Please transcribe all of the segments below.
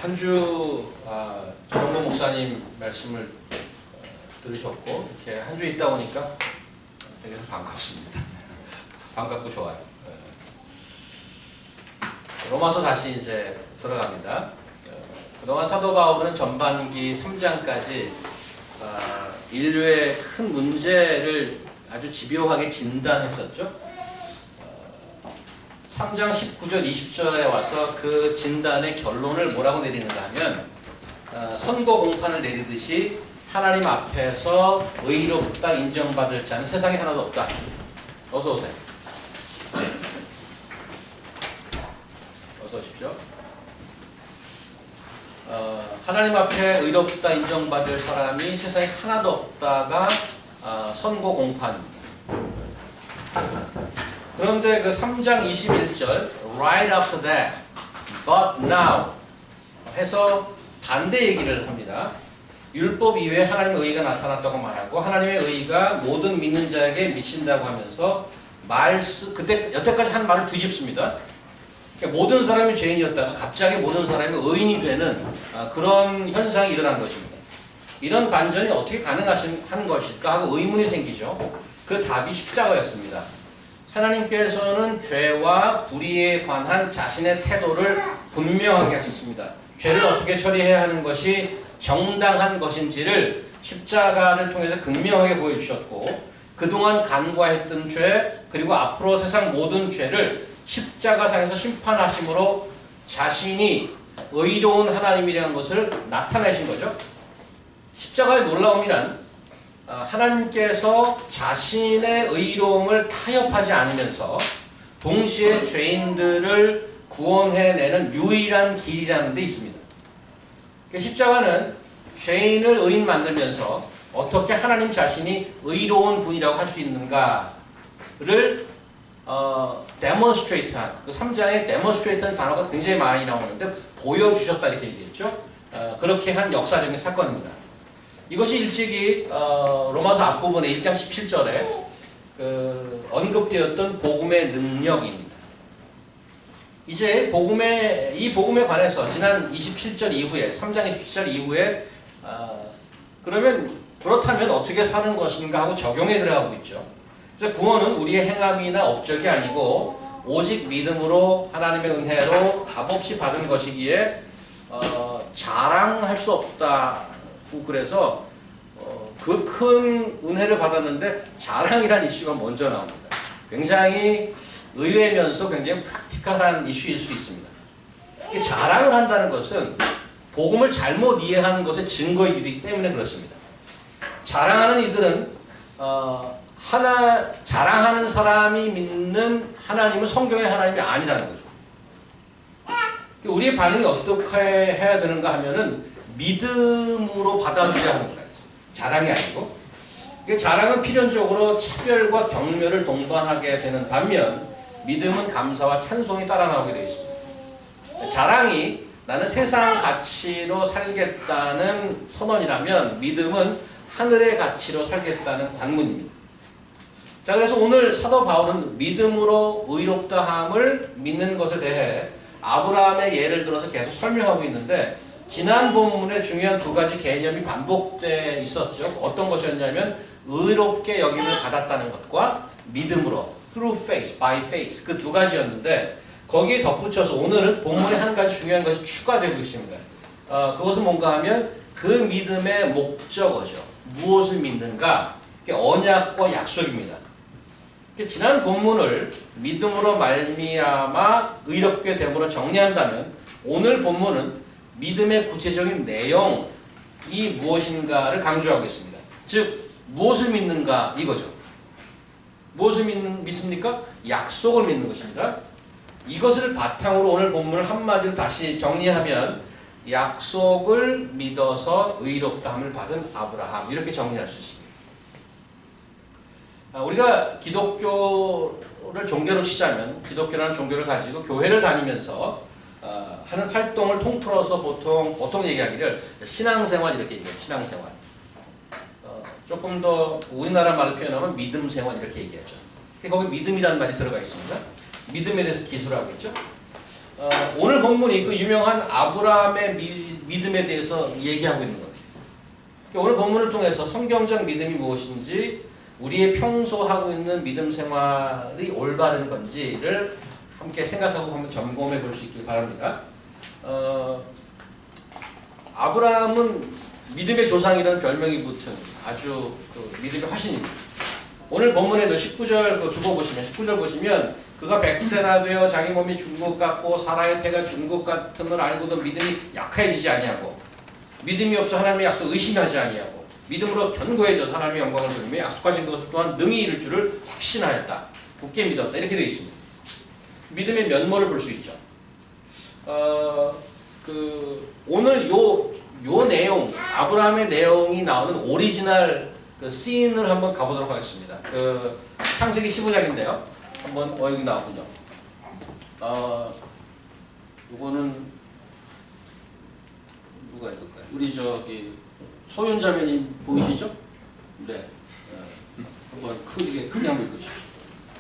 한 주 김영모 목사님 말씀을 들으셨고 이렇게 한 주 있다 보니까 되게 반갑습니다. 반갑고 좋아요. 로마서 다시 이제 들어갑니다. 그동안 사도 바울은 전반기 3장까지 인류의 큰 문제를 아주 집요하게 진단했었죠. 3장 19절 20절에 와서 그 진단의 결론을 뭐라고 내리는가 하면 선고 공판을 내리듯이 하나님 앞에서 의롭다 인정받을 자는 세상에 하나도 없다. 어서 오세요. 어서 오십시오. 하나님 앞에 의롭다 인정받을 사람이 세상에 하나도 없다가 선고 공판입니다. 그런데 그 3장 21절 right after that, but now 해서 반대 얘기를 합니다. 율법 이외에 하나님의 의가 나타났다고 말하고 하나님의 의가 모든 믿는 자에게 미친다고 하면서 여태까지 한 말을 뒤집습니다. 그러니까 모든 사람이 죄인이었다가 갑자기 모든 사람이 의인이 되는 그런 현상이 일어난 것입니다. 이런 반전이 어떻게 가능한 것일까 하고 의문이 생기죠. 그 답이 십자가였습니다. 하나님께서는 죄와 불의에 관한 자신의 태도를 분명하게 하셨습니다. 죄를 어떻게 처리해야 하는 것이 정당한 것인지를 십자가를 통해서 극명하게 보여주셨고 그동안 간과했던 죄 그리고 앞으로 세상 모든 죄를 십자가상에서 심판하심으로 자신이 의로운 하나님이라는 것을 나타내신 거죠. 십자가의 놀라움이란 하나님께서 자신의 의로움을 타협하지 않으면서 동시에 죄인들을 구원해내는 유일한 길이라는 데 있습니다. 십자가는 죄인을 의인 만들면서 어떻게 하나님 자신이 의로운 분이라고 할 수 있는가를 demonstrate한 그 3장에 demonstrate한 단어가 굉장히 많이 나오는데 보여주셨다 이렇게 얘기했죠. 그렇게 한 역사적인 사건입니다. 이것이 일찍이 로마서 앞부분에 1장 17절에 언급되었던 복음의 능력입니다. 이제 이 복음에 관해서 지난 27절 이후에 3장 27절 이후에 그렇다면 어떻게 사는 것인가 하고 적용에 들어가고 있죠. 그래서 구원은 우리의 행함이나 업적이 아니고 오직 믿음으로 하나님의 은혜로 값없이 받은 것이기에 자랑할 수 없다. 그래서 그 큰 은혜를 받았는데 자랑이란 이슈가 먼저 나옵니다. 굉장히 의외면서 굉장히 프랙티컬한 이슈일 수 있습니다. 자랑을 한다는 것은 복음을 잘못 이해하는 것의 증거이기 때문에 그렇습니다. 자랑하는 이들은 자랑하는 사람이 믿는 하나님은 성경의 하나님이 아니라는 거죠. 우리의 반응이 어떻게 해야 되는가 하면은 믿음으로 받아들여야 하는 거예요. 자랑이 아니고. 자랑은 필연적으로 차별과 경멸을 동반하게 되는 반면 믿음은 감사와 찬송이 따라 나오게 되어 있습니다. 자랑이 나는 세상 가치로 살겠다는 선언이라면 믿음은 하늘의 가치로 살겠다는 관문입니다. 자, 그래서 오늘 사도 바울은 믿음으로 의롭다함을 믿는 것에 대해 아브라함의 예를 들어서 계속 설명하고 있는데 지난 본문에 중요한 두 가지 개념이 반복돼 있었죠. 어떤 것이었냐면 의롭게 여김을 받았다는 것과 믿음으로 through faith, by faith 그 두 가지였는데 거기에 덧붙여서 오늘은 본문에 한 가지 중요한 것이 추가되고 있습니다. 그것은 뭔가 하면 그 믿음의 목적어죠. 무엇을 믿는가? 언약과 약속입니다. 지난 본문을 믿음으로 말미암아 의롭게 됨으로 정리한다면 오늘 본문은 믿음의 구체적인 내용이 무엇인가를 강조하고 있습니다. 즉 무엇을 믿는가 이거죠. 무엇을 믿습니까? 약속을 믿는 것입니다. 이것을 바탕으로 오늘 본문을 한마디로 다시 정리하면 약속을 믿어서 의롭다함을 받은 아브라함 이렇게 정리할 수 있습니다. 우리가 기독교를 종교로 치자면 기독교라는 종교를 가지고 교회를 다니면서 하는 활동을 통틀어서 보통 얘기하기를 신앙생활 이렇게 얘기해요. 신앙생활. 조금 더 우리나라 말로 표현하면 믿음생활 이렇게 얘기하죠. 거기 믿음이라는 말이 들어가 있습니다. 믿음에 대해서 기술하고 있죠. 오늘 본문이 그 유명한 아브라함의 믿음에 대해서 얘기하고 있는 겁니다. 오늘 본문을 통해서 성경적 믿음이 무엇인지, 우리의 평소 하고 있는 믿음 생활이 올바른 건지를 함께 생각하고 한번 점검해 볼 수 있길 바랍니다. 아브라함은 믿음의 조상이라는 별명이 붙은 아주 그 믿음의 화신입니다. 오늘 본문에도 19절 보시면 19절 보시면 그가 100세나 되어 자기 몸이 죽은 것 같고 사라의 태가 죽은 것 같음을 알고도 믿음이 약해지지 아니하고 믿음이 없어 하나님의 약속 의심하지 아니하고 믿음으로 견고해져 하나님의 영광을 돌리며 약속하신 것을 또한 능히 이룰 줄을 확신하였다. 굳게 믿었다. 이렇게 되어 있습니다. 믿음의 면모를 볼 수 있죠. 오늘 요 내용, 아브라함의 내용이 나오는 오리지널 그 씬을 한번 가보도록 하겠습니다. 그 창세기 15장인데요. 한번 여기 나왔군요. 요거는 누가 읽을까요? 우리 저기 소윤자매님 보이시죠? 네. 한번 크게 한번 읽으십시오.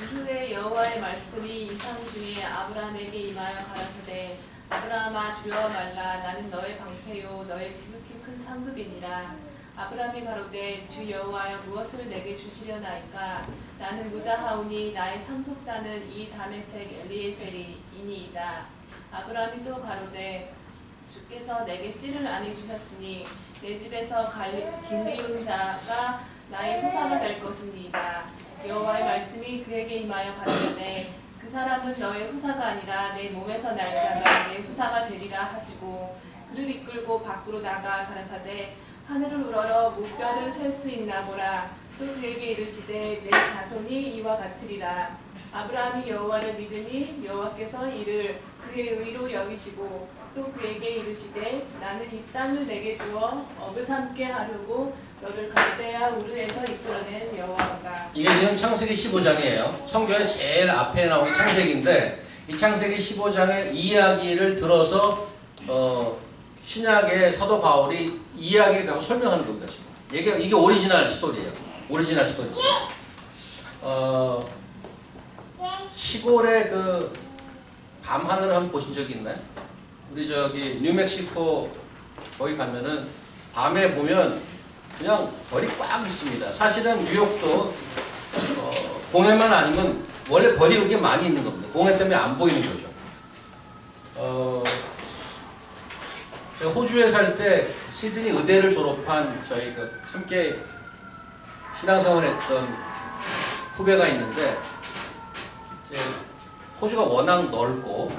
이후에 여호와의 말씀이 이상 중에 아브라함에게 임하여 가라사대 아브라함아 두려워 말라 나는 너의 방패요 너의 지극히 큰 상급이니라. 아브라함이 가로되 주 여호와여 무엇을 내게 주시려나이까. 나는 무자하오니 나의 상속자는 이 다메섹 엘리에셀이니이다. 아브라함이 또 가로되 주께서 내게 씨를 안해 주셨으니 내 집에서 길리운 자가 나의 후사가 될 것입니다. 여호와의 말씀이 그에게 임하여 가라사대 그 사람은 너의 후사가 아니라 내 몸에서 날 자가 내 후사가 되리라 하시고 그를 이끌고 밖으로 나가 가라사대 하늘을 우러러 무뼈를 셀 수 있나 보라. 또 그에게 이르시되 내 자손이 이와 같으리라. 아브라함이 여호와를 믿으니 여호와께서 이를 그의 의로 여기시고 또 그에게 이르시되 나는 이 땅을 내게 주어 업을 삼게 하려고 너를 갈대아 우르에서 이끌어낸 여호와가. 이게 지금 창세기 15장이에요. 성경의 제일 앞에 나오는 창세기인데 이 창세기 15장의 이야기를 들어서 신약의 사도 바울이 이야기를 갖고 설명하는 겁니다. 지금. 이게 오리지널 스토리예요. 오리지널 스토리. 시골의 그 밤하늘을 한번 보신 적이 있나요? 우리 저기 뉴멕시코 거기 가면은 밤에 보면 그냥 별이 꽉 있습니다. 사실은 뉴욕도 공해만 아니면 원래 별이 그렇게 많이 있는 겁니다. 공해 때문에 안 보이는 거죠. 제가 호주에 살 때 시드니 의대를 졸업한 저희 그 함께 신앙생활했던 후배가 있는데 이제 호주가 워낙 넓고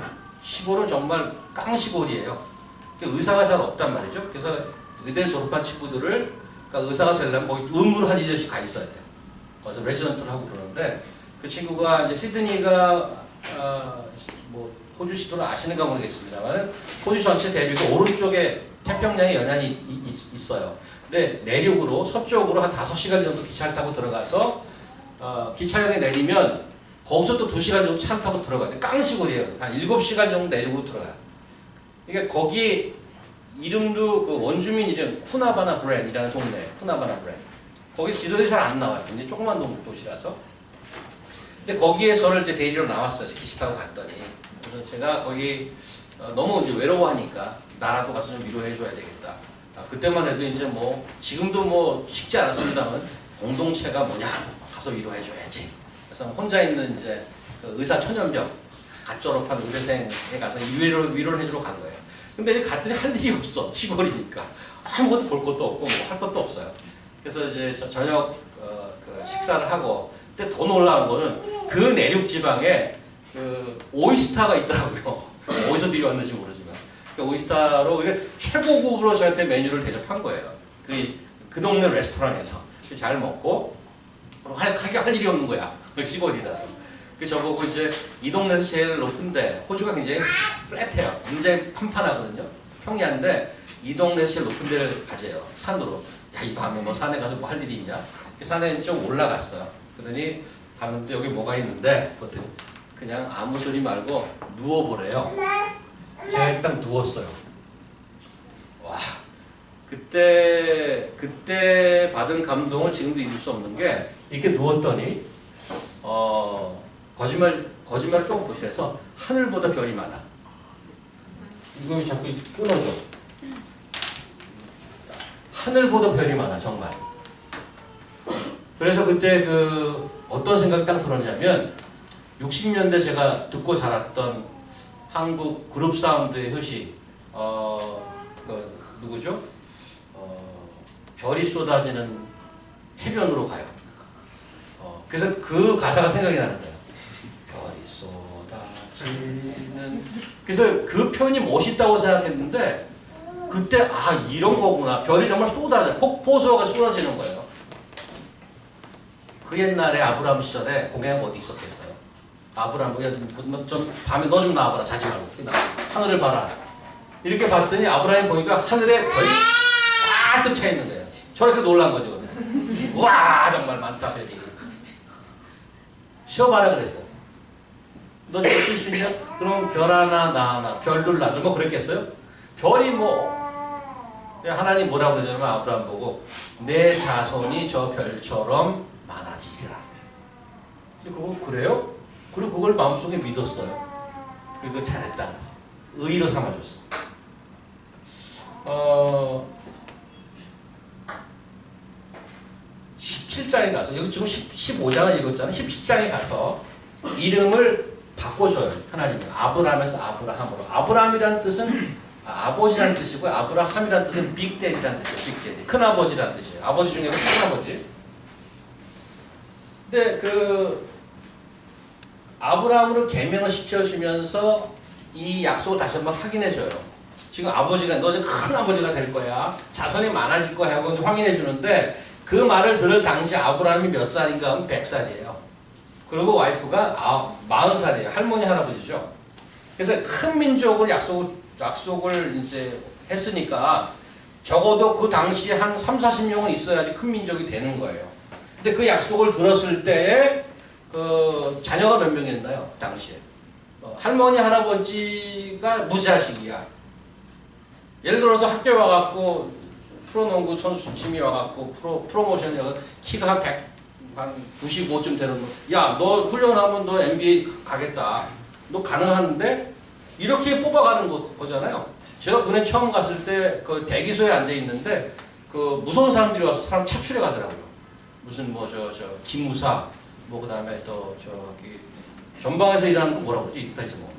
시골은 정말 깡시골이에요. 의사가 잘 없단 말이죠. 그래서 의대를 졸업한 친구들을 그러니까 의사가 되려면 뭐 의무로 한 1년씩 가 있어야 돼요. 그래서 레지던트를 하고 그러는데 그 친구가 이제 시드니가 뭐 호주 시도를 아시는가 모르겠습니다만 호주 전체 대륙의 오른쪽에 태평양의 연안이 있어요. 근데 내륙으로 서쪽으로 한 5시간 정도 기차를 타고 들어가서 기차역에 내리면 거기서 또 2시간 정도 차를 타고 들어가요. 깡시골이에요. 한 7시간 정도 내륙으로 들어가요. 그러니까 거기 이름도 그 원주민 이름 쿠나바나 브랜이라는 동네. 쿠나바나 브랜. 거기 지도에 잘 안 나와요. 굉장히 조그만 도시라서. 근데 거기에 저를 이제 데리러 나왔어요. 기차 타고 갔더니. 그래서 제가 거기 너무 이제 외로워하니까 나라도 가서 좀 위로해줘야 되겠다. 그때만 해도 이제 뭐 지금도 뭐 쉽지 않았습니다만 공동체가 뭐냐 가서 위로해줘야지. 그래서 혼자 있는 이제 그 의사 천연병 갓 졸업한 의대생에 가서 위로를 해주러 간 거예요. 근데 이제 갔더니 할 일이 없어. 시골이니까 아무것도 볼 것도 없고 뭐 할 것도 없어요. 그래서 이제 저녁 그 식사를 하고 그때 더 놀라운 거는 그 내륙 지방에 그 오이스타가 있더라고요. 어디서 들여왔는지 모르지만 그 오이스타로 최고급으로 저한테 메뉴를 대접한 거예요. 그 동네 레스토랑에서 잘 먹고 할 일이 없는 거야. 시골이라서. 그 저보고 이제 이 동네에서 제일 높은데 호주가 굉장히 플랫해요. 굉장히 판판하거든요. 평야인데 이 동네에서 제일 높은 데를 가재요. 산으로. 야, 이 밤에 뭐 산에 가서 뭐 할 일이 있냐? 그 산에 좀 올라갔어요. 그러더니 가는데 여기 뭐가 있는데 그것도 그냥 아무 소리 말고 누워보래요. 제가 일단 누웠어요. 와, 그때 받은 감동을 지금도 잊을 수 없는 게 이렇게 누웠더니 거짓말을 조금 보태서 하늘보다 별이 많아. 이거 자꾸 끊어져. 하늘보다 별이 많아 정말. 그래서 그때 그 어떤 생각이 딱 들었냐면 60년대 제가 듣고 자랐던 한국 그룹 사운드의 효시 그 누구죠? 별이 쏟아지는 해변으로 가요. 그래서 그 가사가 생각이 나는 거예요. 별이 쏟아지는. 그래서 그 표현이 멋있다고 생각했는데 그때 아 이런 거구나. 별이 정말 쏟아져. 폭포수가 쏟아지는 거예요. 그 옛날에 아브라함 시절에 공양 어디 있었겠어요? 아브라함 좀 밤에 너 좀 나와봐라. 자지 말고 하늘을 봐라. 이렇게 봤더니 아브라함이 보니까 하늘에 별이 쫙 차 있는 거예요. 저렇게 놀란 거죠. 그냥. 와 정말 많다 별이. 쉬어봐라 그랬어요. 너 저거 쓸 수 있냐? 그럼 별 하나 나 하나 별둘 나둘 뭐 그랬겠어요? 별이 뭐 하나님 뭐라고 그러냐면 아브라함 보고 내 자손이 저 별처럼 많아지리라. 그거 그래요? 그리고 그걸 마음속에 믿었어요. 그거 잘했다. 의의로 삼아줬어. 17장에 가서 여기 지금 15장을 읽었잖아요. 17장에 가서 이름을 바꿔줘요. 하나님은 아브라함에서 아브라함으로. 아브라함이라는 뜻은 아버지라는 뜻이고요. 아브라함이라는 뜻은 빅데디라는 뜻이에요. 빅데디. 큰아버지라는 뜻이에요. 아버지 중에 큰아버지. 근데 그 아브라함으로 계명을 시켜주면서 이 약속을 다시 한번 확인해줘요. 지금 아버지가 너 이제 큰 아버지가 될 거야. 자손이 많아질 거야 하고 확인해 주는데 그 말을 들을 당시 아브라함이 몇 살인가 하면 100살이에요. 그리고 와이프가 40살이에요. 할머니 할아버지죠. 그래서 큰 민족을 약속을 이제 했으니까 적어도 그 당시에 한 30-40명은 있어야지 큰 민족이 되는 거예요. 근데 그 약속을 들었을 때에 그 자녀가 몇 명이었나요? 그 당시에. 할머니 할아버지가 무자식이야. 예를 들어서 학교에 와갖고 프로농구 선수 팀이 와갖고 프로모션이 키가 한 95쯤 되는 거. 야, 너 훈련하면 너 NBA 가겠다. 너 가능한데? 이렇게 뽑아가는 거잖아요. 제가 군에 처음 갔을 때 그 대기소에 앉아 있는데 그 무서운 사람들이 와서 사람 차출해 가더라고요. 무슨 뭐 기무사 뭐 그다음에 또 저기 전방에서 일하는 거 뭐라고 그러지? 이따 뭐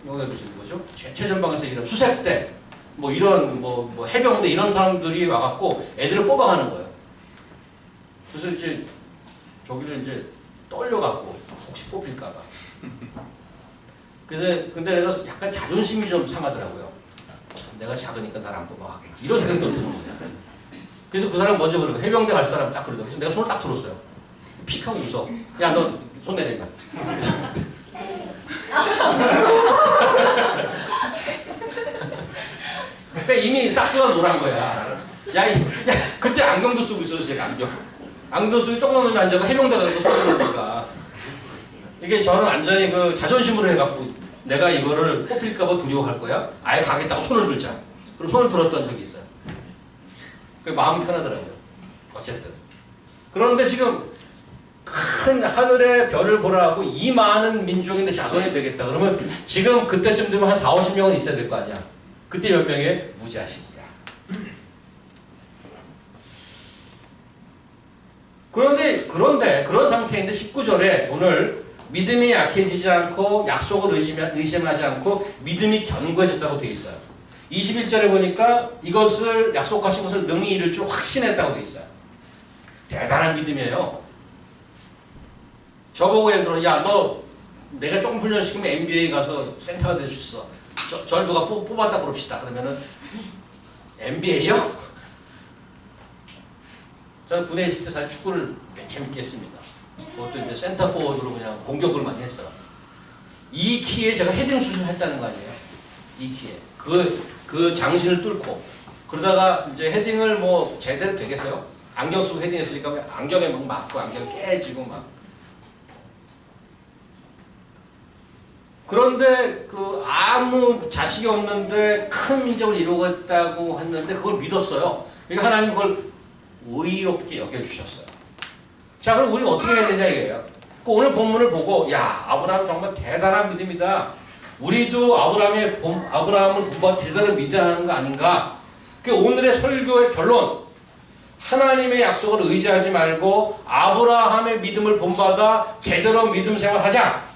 여기다 보시는 거죠? 최전방에서 일하는 수색대 뭐 이런 뭐 해병대 이런 사람들이 와갖고 애들을 뽑아가는 거예요. 그래서 이제 저기를 이제 떨려갖고 혹시 뽑힐까봐. 그래서 근데 내가 약간 자존심이 좀 상하더라고요. 내가 작으니까 날 안 뽑아가겠지. 이런 생각이 또 드는 거야. 그래서 그 사람 먼저 그러고 해병대 갈 사람 딱 그러더라고요. 그래서 내가 손을 딱 들었어요. 픽 하고 웃어. 야, 너 손 내리마. 그러니까 이미 싹수가 노란 거야. 야, 그때 안경도 쓰고 있었어, 제가 안경 쓰고 조그만 놈이 앉아서 해병대 가서 손을 들으니까. 이게 저는 완전히 그 자존심으로 해갖고 내가 이거를 뽑힐까봐 두려워할 거야. 아예 가겠다고 손을 들자. 그리고 손을 들었던 적이 있어요. 그 마음이 편하더라고요. 어쨌든. 그런데 지금 큰 하늘의 별을 보라고 이 많은 민족인데 자손이 되겠다. 그러면 지금 그때쯤 되면 한 40-50명은 있어야 될 거 아니야. 그때 몇 명의 무자식이야. 그런데 그런 상태인데 19절에 오늘 믿음이 약해지지 않고 약속을 의심하지 않고 믿음이 견고해졌다고 되어 있어요. 21절에 보니까 이것을 약속하신 것을 능히 이룰 줄 확신했다고 되어 있어요. 대단한 믿음이에요. 저보고 예를 들어 야 너 내가 조금 훈련시키면 NBA 가서 센터가 될 수 있어. 절 누가 뽑았다 그럽시다. 그러면은 NBA요? 저는 군에 있을 때 사실 축구를 재밌게 했습니다. 그것도 이제 센터 포워드로 그냥 공격을 많이 했어요. 이 키에 제가 헤딩 슛을 했다는 거 아니에요? 이 키에. 그 장신을 뚫고. 그러다가 이제 헤딩을 뭐 제대로 되겠어요? 안경 쓰고 헤딩했으니까 안경에 막 맞고 안경 깨지고 막. 그런데 그 아무 자식이 없는데 큰 민족을 이루겠다고 했는데 그걸 믿었어요. 그러니까 하나님 그걸 의롭게 여겨주셨어요. 자, 그럼 우리는 어떻게 해야 되냐 이거예요. 그 오늘 본문을 보고 야 아브라함 정말 대단한 믿음이다. 우리도 아브라함을 본받아 제대로 믿어야 하는 거 아닌가? 그 오늘의 설교의 결론. 하나님의 약속을 의지하지 말고 아브라함의 믿음을 본받아 제대로 믿음 생활하자.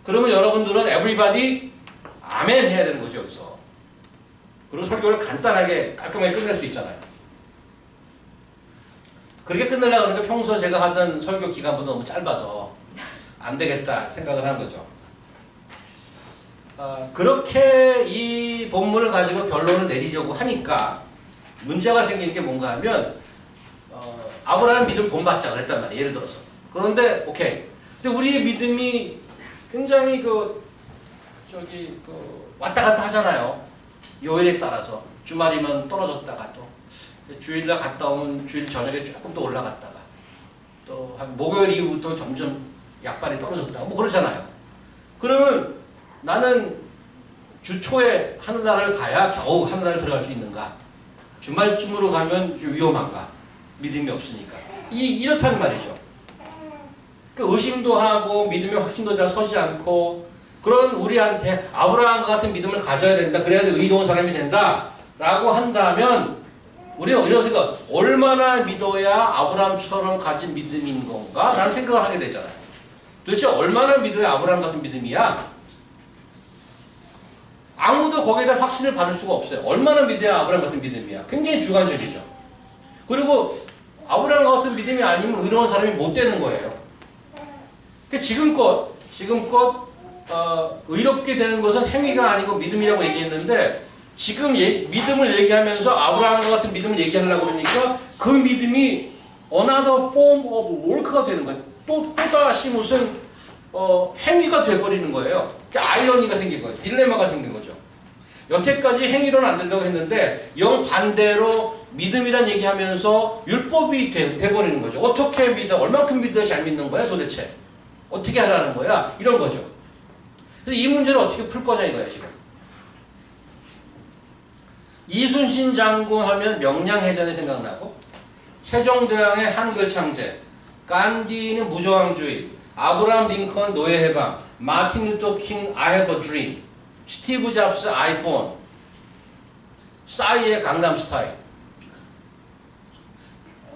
그러면 여러분들은 에브리바디 아멘 해야 되는 거죠, 여기서. 그리고 설교를 간단하게 깔끔하게 끝낼 수 있잖아요. 그렇게 끝내려고 하니까 평소 제가 하던 설교 기간보다 너무 짧아서 안 되겠다 생각을 한 거죠. 그렇게 이 본문을 가지고 결론을 내리려고 하니까 문제가 생긴 게 뭔가 하면 아브라함 믿음 본받자 그랬단 말이에요. 예를 들어서. 그런데 오케이. 근데 우리의 믿음이 굉장히 왔다 갔다 하잖아요. 요일에 따라서 주말이면 떨어졌다가 또 주일날 갔다 오면 주일 저녁에 조금 더 올라갔다가 또 한 목요일 이후부터 점점 약발이 떨어졌다가 뭐 그러잖아요. 그러면 나는 주 초에 하늘나라를 가야 겨우 하늘나라를 들어갈 수 있는가? 주말쯤으로 가면 좀 위험한가? 믿음이 없으니까. 이렇단 말이죠. 그 의심도 하고 믿음의 확신도 잘 서지 않고 그런 우리한테 아브라함과 같은 믿음을 가져야 된다. 그래야 의로운 사람이 된다. 라고 한다면 우리는 이런 생각, 얼마나 믿어야 아브라함처럼 가진 믿음인 건가? 라는 생각을 하게 되잖아요. 도대체 얼마나 믿어야 아브라함 같은 믿음이야? 아무도 거기에 대한 확신을 받을 수가 없어요. 얼마나 믿어야 아브라함 같은 믿음이야? 굉장히 주관적이죠. 그리고 아브라함 같은 믿음이 아니면 의로운 사람이 못 되는 거예요. 지금껏 의롭게 되는 것은 행위가 아니고 믿음이라고 얘기했는데 지금 믿음을 얘기하면서 아브라함과 같은 믿음을 얘기하려고 그러니까 그 믿음이 another form of work가 되는 거예요. 또다시 무슨 행위가 돼버리는 거예요. 아이러니가 생긴 거예요. 딜레마가 생긴 거죠. 여태까지 행위로는 안 된다고 했는데 영 반대로 믿음이란 얘기하면서 율법이 돼버리는 거죠. 어떻게 믿어? 얼만큼 믿어야 잘 믿는 거야 도대체? 어떻게 하라는 거야? 이런 거죠. 그래서 이 문제를 어떻게 풀 거냐 이거야 지금. 이순신 장군 하면 명량해전이 생각나고 세종대왕의 한글 창제, 간디는 무저항주의, 아브라함 링컨 노예 해방, 마틴 루터 킹 I have a dream, 스티브 잡스 아이폰, 싸이의 강남 스타일.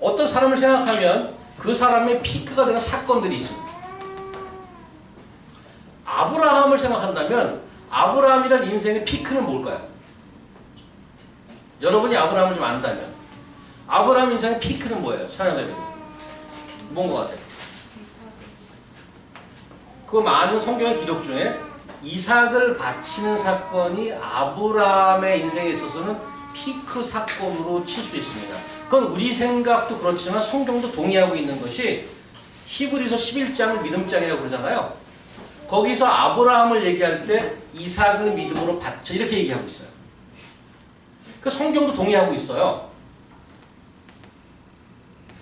어떤 사람을 생각하면 그 사람의 피크가 되는 사건들이 있습니다. 아브라함을 생각한다면 아브라함이란 인생의 피크는 뭘까요? 여러분이 아브라함을 좀 안다면 아브라함 인생의 피크는 뭐예요? 사연자분 뭔 것 같아요? 그 많은 성경의 기록 중에 이삭을 바치는 사건이 아브라함의 인생에 있어서는 피크 사건으로 칠 수 있습니다. 그건 우리 생각도 그렇지만 성경도 동의하고 있는 것이 히브리서 11장을 믿음장이라고 그러잖아요. 거기서 아브라함을 얘기할 때 이삭을 믿음으로 바쳐 이렇게 얘기하고 있어요. 그 성경도 동의하고 있어요.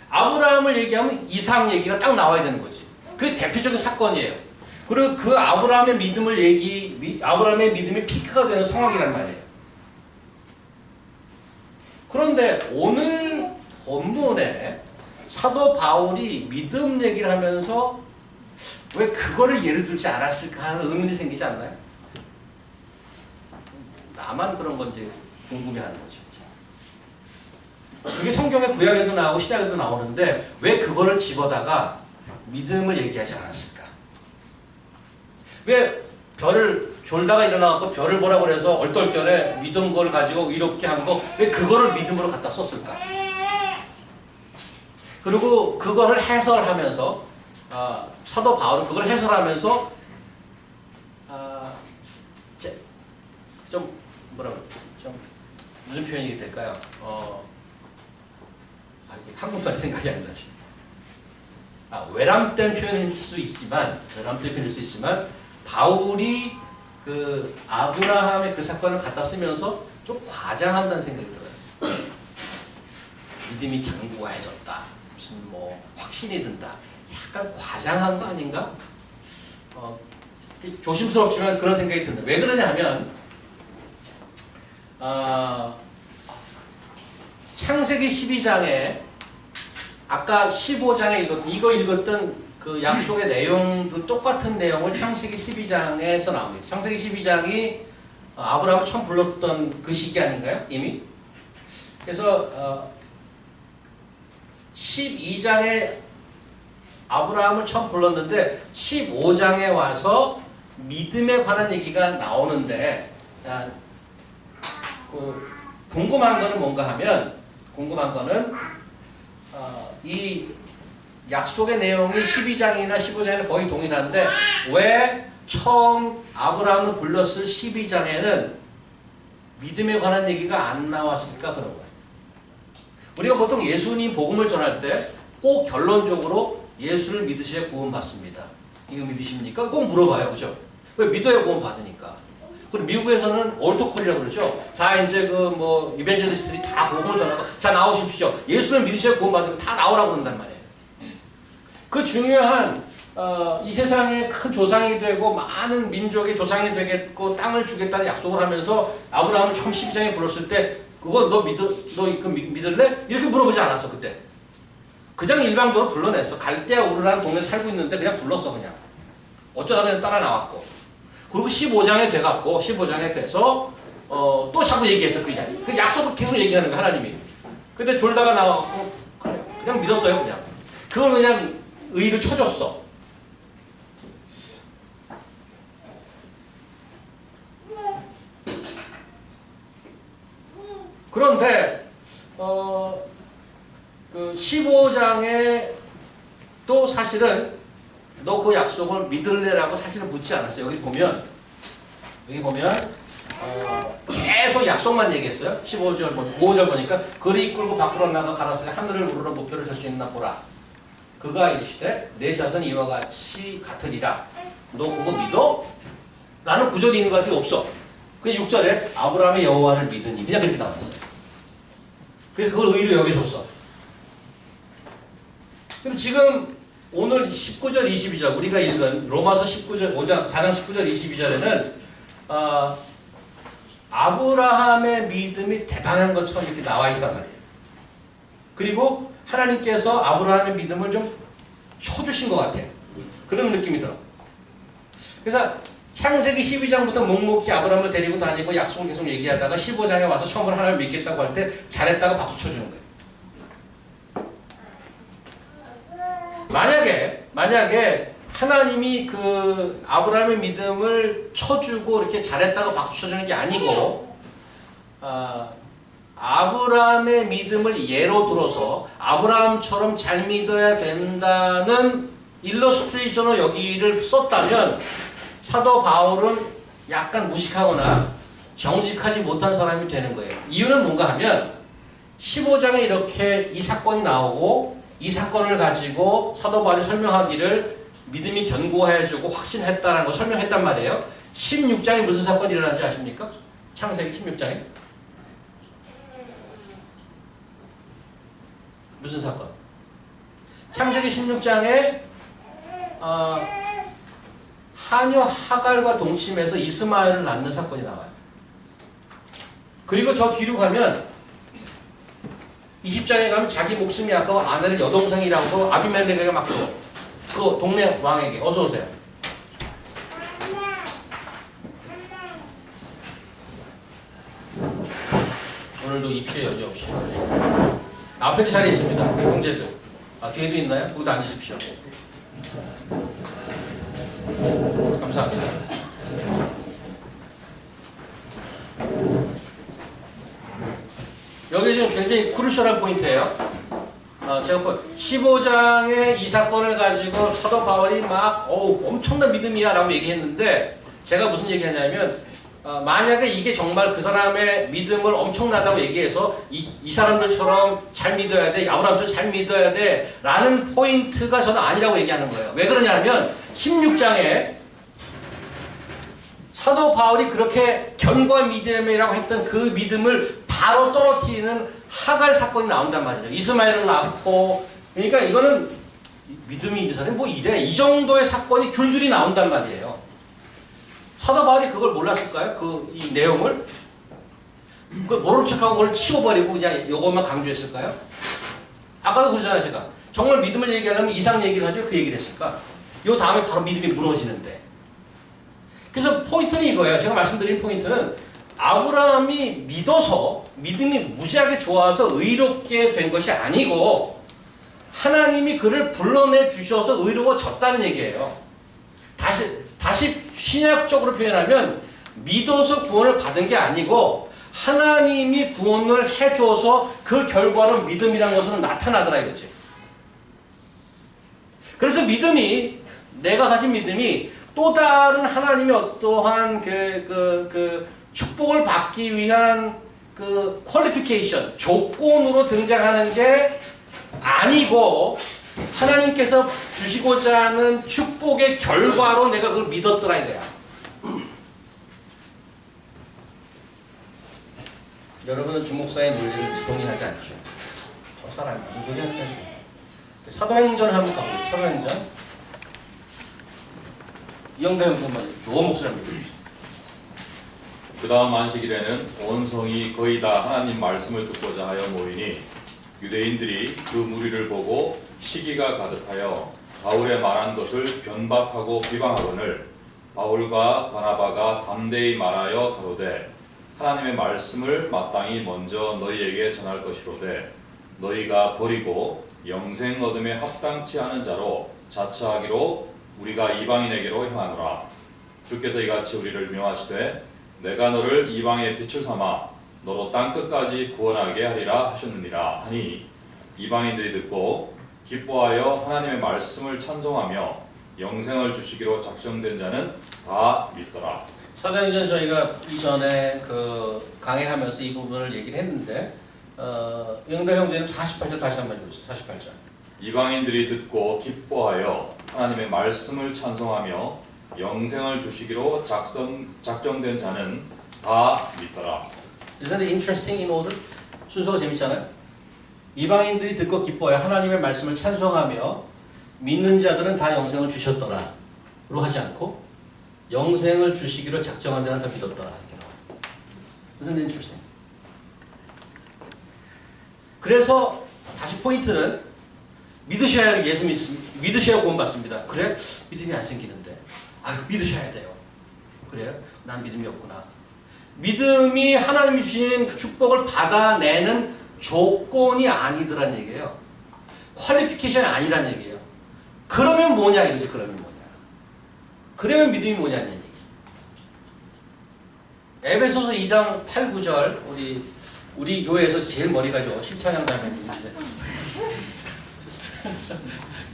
아브라함을 얘기하면 이삭 얘기가 딱 나와야 되는 거지. 그게 대표적인 사건이에요. 그리고 그 아브라함의 아브라함의 믿음이 피크가 되는 상황이란 말이에요. 그런데 오늘 본문에 사도 바울이 믿음 얘기를 하면서 왜 그거를 예를 들지 않았을까 하는 의문이 생기지 않나요? 나만 그런 건지 궁금해하는 거죠. 그게 성경의 구약에도 나오고 신약에도 나오는데 왜 그거를 집어다가 믿음을 얘기하지 않았을까? 왜 별을 졸다가 일어나고 별을 보라고 그래서 얼떨결에 믿은 걸 가지고 이롭게 한 거 왜 그거를 믿음으로 갖다 썼을까? 그리고 그거를 해설하면서 사도 바울은 그걸 해설하면서 좀 뭐라고 좀 무슨 표현이 될까요? 한국말이 생각이 안 나지. 외람된 표현일 수 있지만 바울이 그 아브라함의 그 사건을 갖다 쓰면서 좀 과장한다는 생각이 들어요. 믿음이 견고해졌다. 무슨 뭐 확신이 든다. 약간 과장한 거 아닌가? 조심스럽지만 그런 생각이 든다. 왜 그러냐 하면 창세기 12장에 아까 15장에 이거 읽었던 그 약속의 내용도 똑같은 내용을 창세기 12장에서 나옵니다. 창세기 12장이 아브라함을 처음 불렀던 그 시기 아닌가요? 이미? 그래서 12장에 아브라함을 처음 불렀는데 15장에 와서 믿음에 관한 얘기가 나오는데 궁금한 거는 뭔가 하면 이 약속의 내용이 12장이나 15장에는 거의 동일한데 왜 처음 아브라함을 불렀을 12장에는 믿음에 관한 얘기가 안 나왔을까 그런 거예요. 우리가 보통 예수님 복음을 전할 때 꼭 결론적으로 예수를 믿으셔야 구원받습니다. 이거 믿으십니까? 꼭 물어봐요. 그죠? 왜 믿어야 구원받으니까. 그리고 미국에서는 올토콜이라고 그러죠. 자, 이제 이벤저리스트들이 다 복음을 전하고 자, 나오십시오. 예수를 믿으셔야 구원받으니까 다 나오라고 그런단 말이에요. 그 중요한 이 세상에 큰 조상이 되고 많은 민족의 조상이 되겠고 땅을 주겠다는 약속을 하면서 아브라함을 처음 12장에 불렀을 때 그거 너 믿을래? 이렇게 물어보지 않았어 그때. 그냥 일방적으로 불러냈어. 갈대아 우르라는 동네에 살고 있는데 그냥 불렀어 그냥. 어쩌다 그냥 따라 나왔고. 그리고 15장에 돼갖고 15장에 돼서 또 자꾸 얘기했어 그 자리. 그 약속을 계속 얘기하는 거야 하나님이. 근데 졸다가 나와갖고 그래 그냥 믿었어요 그냥. 그걸 그냥 의의를 쳐줬어. 그런데 그 15장에 또 사실은 너 그 약속을 믿을래라고 사실은 묻지 않았어요. 여기 보면 계속 약속만 얘기했어요. 15절 보니까 그리 이끌고 밖으로 나가 가라사대 하늘을 우러러 목표를 설 수 있나 보라. 그가 이르시되 내 자손 이와 같이 같으리라. 너 그거 믿어? 라는 구절이 있는 것 같아요. 없어. 그 6절에 아브라함의 여호와를 믿으니 그냥 그렇게 나왔어요. 그래서 그걸 의의로 여겨줬어. 근데 지금 오늘 19절 22절 우리가 읽은 로마서 19절 4장 19절 22절에는 아브라함의 믿음이 대단한 것처럼 이렇게 나와 있단 말이에요. 그리고 하나님께서 아브라함의 믿음을 좀 쳐주신 것 같아요. 그런 느낌이 들어. 그래서 창세기 12장부터 묵묵히 아브라함을 데리고 다니고 약속을 계속 얘기하다가 15장에 와서 처음으로 하나님을 믿겠다고 할 때 잘했다고 박수 쳐주는 거예요. 만약에 하나님이 그 아브라함의 믿음을 쳐주고 이렇게 잘했다고 박수 쳐주는 게 아니고 아브라함의 믿음을 예로 들어서 아브라함처럼 잘 믿어야 된다는 일러스트레이션으로 여기를 썼다면 사도 바울은 약간 무식하거나 정직하지 못한 사람이 되는 거예요. 이유는 뭔가 하면 15장에 이렇게 이 사건이 나오고 이 사건을 가지고 사도 바울이 설명하기를 믿음이 견고해지고 확신했다는 거 설명했단 말이에요. 16장에 무슨 사건이 일어난지 아십니까? 창세기 16장에 무슨 사건? 창세기 16장에 하녀 하갈과 동침해서 이스마엘을 낳는 사건이 나와요. 그리고 저 뒤로 가면 20장에 가면 자기 목숨이 아까워 아내를 여동생이라고 아비멜렉에게 막 그 동네 왕에게 어서 오세요. 오늘도 입시에 여지 없이 앞에도 자리 있습니다. 형제들. 뒤에도 있나요? 거기도 앉으십시오. 감사합니다. 여기 지금 굉장히 크루셜한 포인트예요. 제가 15장의 이 사건을 가지고 사도 바울이 막 엄청난 믿음이야 라고 얘기했는데 제가 무슨 얘기하냐면 만약에 이게 정말 그 사람의 믿음을 엄청나다고 얘기해서 이 사람들처럼 잘 믿어야 돼, 아브라함처럼 잘 믿어야 돼 라는 포인트가 저는 아니라고 얘기하는 거예요. 왜 그러냐면 16장에 사도 바울이 그렇게 견고한 믿음이라고 했던 그 믿음을 바로 떨어뜨리는 하갈 사건이 나온단 말이죠. 이스마엘을 낳고 그러니까 이거는 믿음이 있는 사람이 뭐 이래 이 정도의 사건이 줄줄이 나온단 말이에요. 사도 바울이 그걸 몰랐을까요? 이 내용을? 그걸 모른 척하고 그걸 치워버리고 그냥 이것만 강조했을까요? 아까도 그러잖아요 제가. 정말 믿음을 얘기하려면 이상 얘기를 하죠. 그 얘기를 했을까? 요 다음에 바로 믿음이 무너지는데. 그래서 포인트는 이거예요. 제가 말씀드린 포인트는 아브라함이 믿어서 믿음이 무지하게 좋아서 의롭게 된 것이 아니고 하나님이 그를 불러내 주셔서 의로워졌다는 얘기예요. 다시 신약적으로 표현하면 믿어서 구원을 받은 게 아니고 하나님이 구원을 해줘서 그 결과로 믿음이라는 것은 나타나더라 이거지. 그래서 믿음이 내가 가진 믿음이 또 다른 하나님의 어떠한 그 축복을 받기 위한 그 퀄리피케이션, 조건으로 등장하는 게 아니고 하나님께서 주시고자 하는 축복의 결과로 내가 그걸 믿었더라 이거야. 여러분은 주목사의 논리를 동의하지 않죠. 저 사람이 무슨 소리 하는 거야. 사도행전을 한번 가보죠. 사도행전. 이영대 형님만 좋은 목소리 한번 읽어주세요. 그 다음 안식일에는 온 성이 거의 다 하나님 말씀을 듣고자 하여 모이니 유대인들이 그 무리를 보고 시기가 가득하여 바울의 말한 것을 변박하고 비방하거늘 바울과 바나바가 담대히 말하여 가로되 하나님의 말씀을 마땅히 먼저 너희에게 전할 것이로되 너희가 버리고 영생 얻음에 합당치 않은 자로 자처하기로 우리가 이방인에게로 향하노라. 주께서 이같이 우리를 명하시되 내가 너를 이방의 빛을 삼아 너로 땅끝까지 구원하게 하리라 하셨느니라 하니 이방인들이 듣고 기뻐하여 하나님의 말씀을 찬송하며 영생을 주시기로 작정된 자는 다 믿더라. 사도행전 저희가 이전에 그 강의하면서 이 부분을 얘기를 했는데 영대 형제님 48절 다시 한번 읽어주세요. 48절. 이방인들이 듣고 기뻐하여 하나님의 말씀을 찬송하며 영생을 주시기로 작정된 자는 다 믿더라. Isn't it interesting in order? 순서가 재밌잖아요. 이방인들이 듣고 기뻐하여 하나님의 말씀을 찬송하며 믿는 자들은 다 영생을 주셨더라 로 하지 않고 영생을 주시기로 작정한 자는 다 믿었더라 이렇게 나와요. Isn't it interesting? 그래서 다시 포인트는 믿으셔야 믿으셔야 구원받습니다. 그래? 믿음이 안 생기는데. 아유, 믿으셔야 돼요. 그래요? 난 믿음이 없구나. 믿음이 하나님이 주신 그 축복을 받아내는 조건이 아니더란 얘기예요. 퀄리피케이션이 아니란 얘기예요. 그러면 뭐냐 이거지. 그러면 뭐냐. 그러면 믿음이 뭐냐는 얘기. 에베소서 2장 8, 9절 우리 교회에서 제일 머리가 좋아 신찬영 자매님인데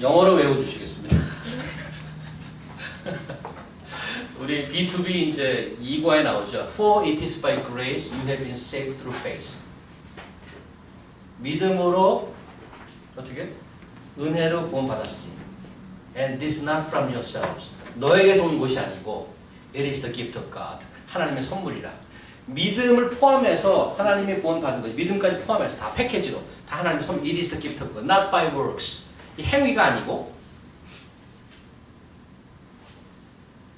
영어로 외워주시겠습니다. 우리 B2B 이제 2과에 나오죠. For it is by grace you have been saved through faith. 믿음으로 어떻게? 은혜로 구원받았으니. And this not from yourselves. 너에게서 온 것이 아니고 it is the gift of God. 하나님의 선물이라. 믿음을 포함해서 하나님의 구원받은 것, 믿음까지 포함해서 다 패키지로 다 하나님의 선물. It is the gift of God. Not by works. 이 행위가 아니고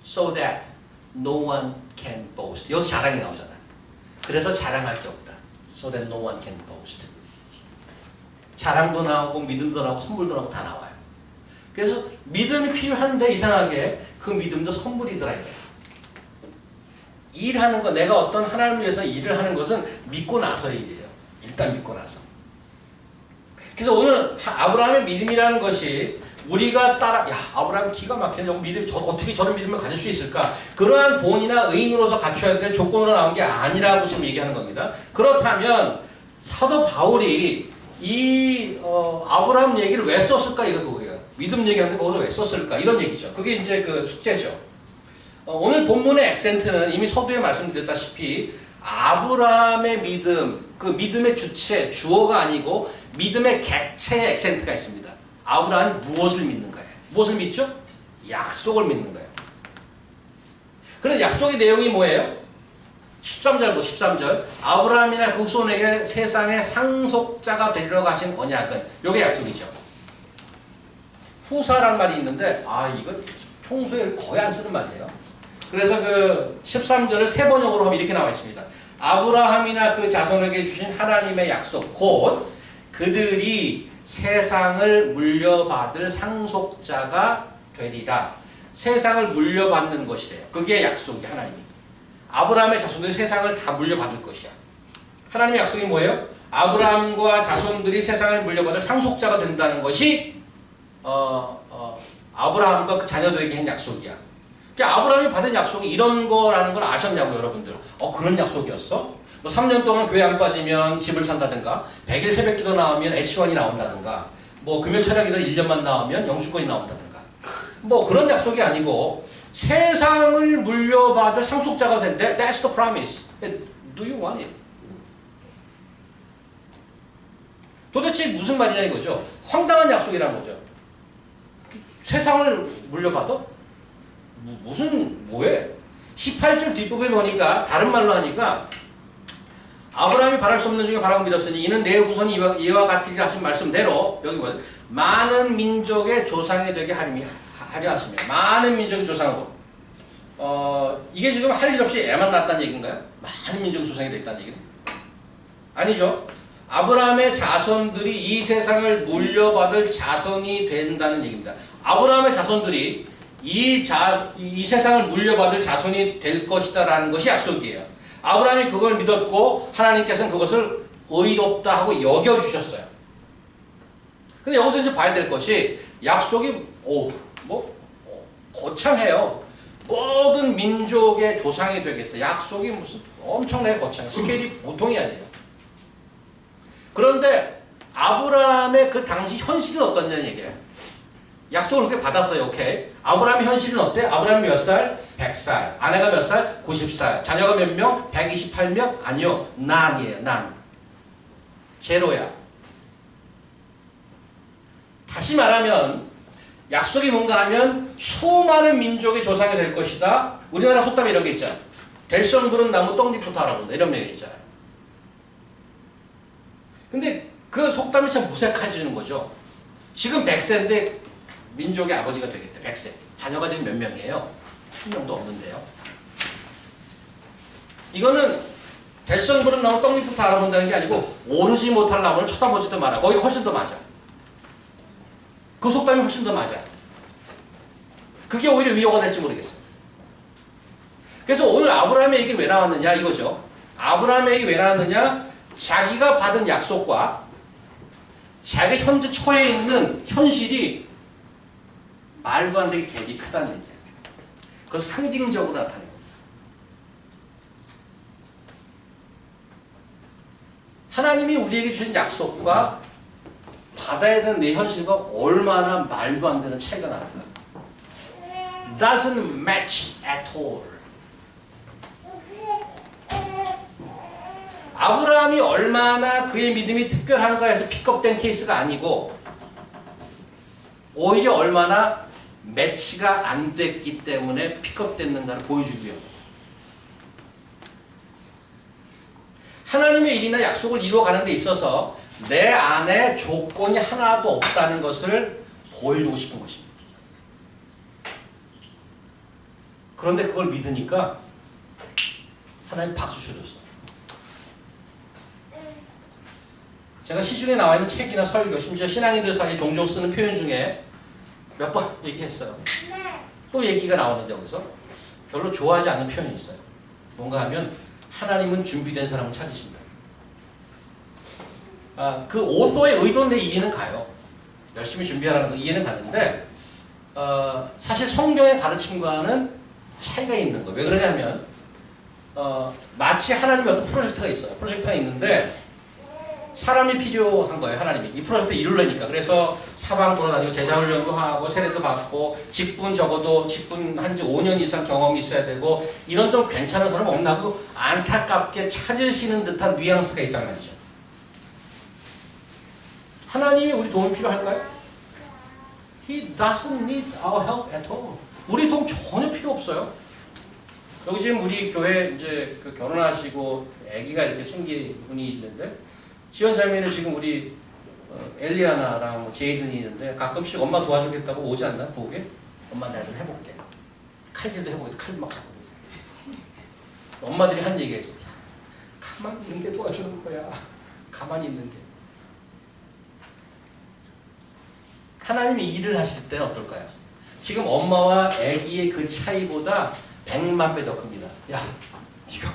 so that no one can boast. 여기서 자랑이 나오잖아요. 그래서 자랑할 게 없다. So that no one can boast. 자랑도 나오고 믿음도 나오고 선물도 나오고 다 나와요. 그래서 믿음이 필요한데 이상하게 그 믿음도 선물이더라 이거예요. 일하는 거, 내가 어떤 하나님을 위해서 일을 하는 것은 믿고 나서 일이에요. 일단 믿고 나서. 그래서 오늘 아브라함의 믿음이라는 것이 우리가 야, 아브라함 기가 막히네. 믿음, 어떻게 저런 믿음을 가질 수 있을까? 그러한 본이나 의인으로서 갖춰야 될 조건으로 나온 게 아니라고 지금 얘기하는 겁니다. 그렇다면 사도 바울이 이 아브라함 얘기를 왜 썼을까? 이거 그거예요. 믿음 얘기하는데 거기서 왜 썼을까? 이런 얘기죠. 그게 이제 그 숙제죠. 오늘 본문의 액센트는 이미 서두에 말씀드렸다시피 아브라함의 믿음, 그 믿음의 주체, 주어가 아니고 믿음의 객체의 액센트가 있습니다. 아브라함이 무엇을 믿는 거예요? 무엇을 믿죠? 약속을 믿는 거예요. 그런 약속의 내용이 뭐예요? 13절 보고 13절. 아브라함이나 그 후손에게 세상의 상속자가 되려 가신 언약은 이게 약속이죠. 후사란 말이 있는데 이거 평소에 거의 안 쓰는 말이에요. 그래서 그 13절을 세 번역으로 하면 이렇게 나와 있습니다. 아브라함이나 그 자손에게 주신 하나님의 약속 곧 그들이 세상을 물려받을 상속자가 되리라. 세상을 물려받는 것이래요. 그게 약속이 하나님이. 아브라함의 자손들이 세상을 다 물려받을 것이야. 하나님의 약속이 뭐예요? 아브라함과 자손들이 세상을 물려받을 상속자가 된다는 것이 아브라함과 그 자녀들에게 한 약속이야. 그러니까 아브라함이 받은 약속이 이런 거라는 걸 아셨냐고요, 여러분들. 그런 약속이었어? 뭐 3년 동안 교회 안 빠지면 집을 산다든가, 100일 새벽기도 나오면 S1이 나온다든가, 뭐 금요 철학기도 1년만 나오면 영주권이 나온다든가. 뭐 그런 약속이 아니고 세상을 물려받을 상속자가 된대. That's the promise. Do you want it? 도대체 무슨 말이냐 이거죠. 황당한 약속이라는 거죠. 세상을 물려받아? 뭐해? 18절 뒷부분에 보니까 다른 말로 하니까 아브라함이 바랄 수 없는 중에 바라고 믿었으니 이는 내 후손이 이와 같으리라 하신 말씀대로 여기 보세요. 많은 민족의 조상이 되게 하려 하시며 많은 민족의 조상으로 이게 지금 할 일 없이 애만 낳았다는 얘기인가요? 많은 민족의 조상이 됐다는 얘기는? 아니죠. 아브라함의 자손들이 이 세상을 물려받을 자손이 된다는 얘기입니다. 아브라함의 자손들이 이 세상을 물려받을 자손이 될 것이다라는 것이 약속이에요. 아브라함이 그걸 믿었고 하나님께서는 그것을 의롭다 하고 여겨주셨어요. 근데 여기서 이제 봐야 될 것이 약속이 거창해요. 모든 민족의 조상이 되겠다. 약속이 무슨 엄청나게 거창해. 스케일이 보통이 아니에요. 그런데 아브라함의 그 당시 현실은 어떠냐는 얘기예요. 약속을 그렇게 받았어요. 오케이. 아브라함의 현실은 어때? 아브라함이 몇 살? 100살. 아내가 몇 살? 90살. 자녀가 몇 명? 128명? 아니요. 난이에요. 난. 제로야. 다시 말하면 약속이 뭔가 하면 수많은 민족의 조상이 될 것이다. 우리나라 속담에 이런 게 있잖아요. 될성 부른 나무 떡잎부터 알아본다. 이런 얘기 있잖아요. 근데 그 속담이 참 무색해지는 거죠. 지금 100세인데 민족의 아버지가 되겠다. 100세. 자녀가 지금 몇 명이에요? 1명도 없는데요. 이거는 될성 부른 나무 떡잎부터 알아본다는 게 아니고 오르지 못할 나무를 쳐다보지도 마라. 거기가 훨씬 더 맞아. 그 속담이 훨씬 더 맞아. 그게 오히려 위로가 될지 모르겠어. 그래서 오늘 아브라함의 얘기는 왜 나왔느냐 이거죠. 아브라함의 얘기 왜 나왔느냐? 자기가 받은 약속과 자기가 현재 처해 있는 현실이 말도 안 되게 갭이 크다는 얘기예요. 그것을 상징적으로 나타내는 거예요. 하나님이 우리에게 주신 약속과 받아야 되는 내 현실과 얼마나 말도 안 되는 차이가 나는가. Doesn't match at all. 아브라함이 얼마나 그의 믿음이 특별한가 해서 픽업된 케이스가 아니고 오히려 얼마나 매치가 안 됐기 때문에 픽업됐는가를 보여주기 위함. 하나님의 일이나 약속을 이루어가는 데 있어서 내 안에 조건이 하나도 없다는 것을 보여주고 싶은 것입니다. 그런데 그걸 믿으니까 하나님 박수 쳐줬어. 제가 시중에 나와 있는 책이나 설교, 심지어 신앙인들 사이에 종종 쓰는 표현 중에 몇 번 얘기했어요. 또 얘기가 나오는데 여기서 별로 좋아하지 않는 표현이 있어요. 뭔가 하면 하나님은 준비된 사람을 찾으신다. 그 오서의 의도는 내 이해는 가요. 열심히 준비하라는 거 이해는 가는데 사실 성경의 가르침과는 차이가 있는 거예요. 왜 그러냐면 마치 하나님의 어떤 프로젝트가 있어요. 프로젝트가 있는데 사람이 필요한 거예요. 하나님이 이 프로젝트 이루려니까. 그래서 사방 돌아다니고 제자훈련도 하고 세례도 받고 직분 적어도 직분 한지 5년 이상 경험이 있어야 되고 이런 좀 괜찮은 사람 없나고 안타깝게 찾으시는 듯한 뉘앙스가 있단 말이죠. 하나님이 우리 도움이 필요할까요? He doesn't need our help at all. 우리 도움 전혀 필요 없어요. 여기 지금 우리 교회 이제 그 결혼하시고 아기가 이렇게 생긴 분이 있는데 지원자매는 지금 우리 엘리아나랑 뭐 제이든이 있는데 가끔씩 엄마 도와주겠다고 오지 않나? 부엌에? 엄마 나 좀 해볼게. 칼질도 해보겠다. 칼 막 잡고. 엄마들이 한 얘기가 있어. 가만히 있는 게 도와주는 거야. 가만히 있는 게. 하나님이 일을 하실 때는 어떨까요? 지금 엄마와 아기의 그 차이보다 100만 배 더 큽니다. 야, 네가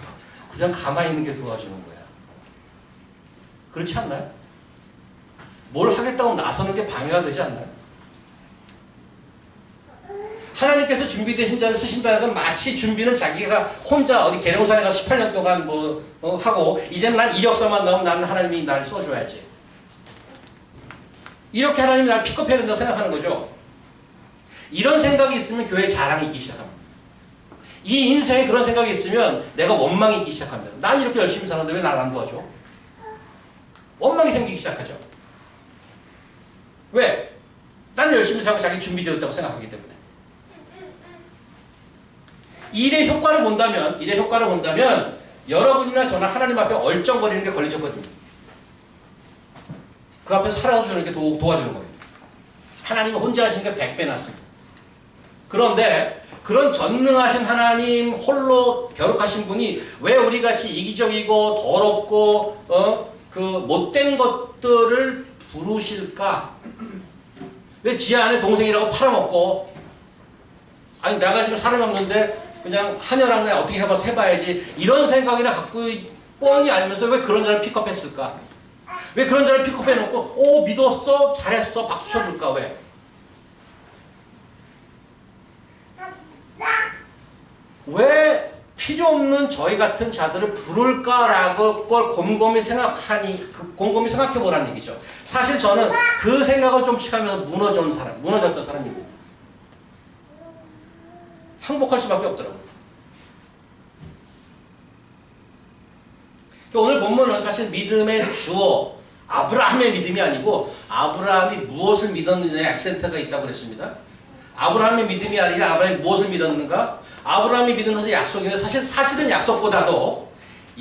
그냥 가만히 있는 게 도와주는 거야. 그렇지 않나요? 뭘 하겠다고 나서는 게 방해가 되지 않나요? 하나님께서 준비되신 자를 쓰신다는 건 마치 준비는 자기가 혼자 어디 계룡산에 가서 18년 동안 하고 이제는 난 이력서만 나오면 나는 하나님이 나를 써줘야지. 이렇게 하나님이 나를 픽업해야 된다고 생각하는 거죠. 이런 생각이 있으면 교회에 자랑이 있기 시작합니다. 이 인생에 그런 생각이 있으면 내가 원망이 있기 시작합니다. 난 이렇게 열심히 사는데 왜 나를 안 도와줘? 원망이 생기기 시작하죠. 왜? 나는 열심히 살고 자기 준비되었다고 생각하기 때문에. 일의 효과를 본다면 여러분이나 저나 하나님 앞에 얼쩡거리는 게 걸리셨거든요. 그 앞에 살아주는 게 도와주는 거예요. 하나님이 혼자 하시는 게 100배 낫습니다. 그런데 그런 전능하신 하나님 홀로 겨룩하신 분이 왜 우리같이 이기적이고 더럽고 그 못된 것들을 부르실까? 왜 지 안에 동생이라고 팔아먹고 아니 내가 지금 사람 없는데 그냥 한여랑 내가 어떻게 해봐야지 이런 생각이나 갖고 뻔히 알면서 왜 그런 자를 픽업했을까? 왜 그런 자를 픽업해놓고 오 믿었어 잘했어 박수 쳐줄까? 왜 필요 없는 저희 같은 자들을 부를까라고 걸 곰곰이 생각해 보라는 얘기죠. 사실 저는 그 생각을 좀씩 하면서 무너졌던 사람입니다. 항복할 수밖에 없더라고요. 오늘 본문은 사실 믿음의 주어 아브라함의 믿음이 아니고 아브라함이 무엇을 믿었느냐에 액센트가 있다고 그랬습니다. 아브라함의 믿음이 아니라 아브라함이 무엇을 믿었는가? 아브라함이 믿은 것은 약속인데 사실은 약속보다도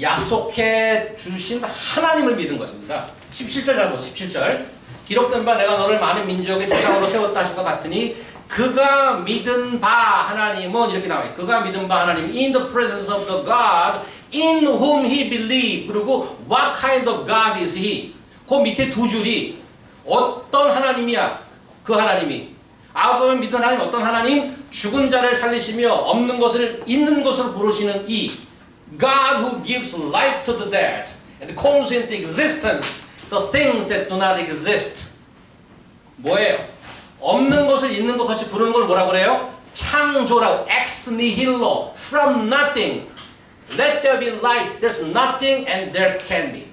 약속해 주신 하나님을 믿은 것입니다. 17절 잘 보세요. 17절 기록된 바 내가 너를 많은 민족의 조상으로 세웠다 하신 것 같으니 그가 믿은 바 하나님은 이렇게 나와요. 그가 믿은 바 하나님 in the presence of the God in whom he believed. 그리고 what kind of God is he? 그 밑에 두 줄이 어떤 하나님이야? 그 하나님이 아브라함이 믿은 하나님 어떤 하나님? 죽은 자를 살리시며 없는 것을 있는 것으로 부르시는 이 God who gives life to the dead and calls into existence the things that do not exist. 뭐예요? 없는 것을 있는 것 같이 부르는 걸 뭐라고 그래요? 창조라고. ex nihilo, from nothing. Let there be light. There's nothing and there can be.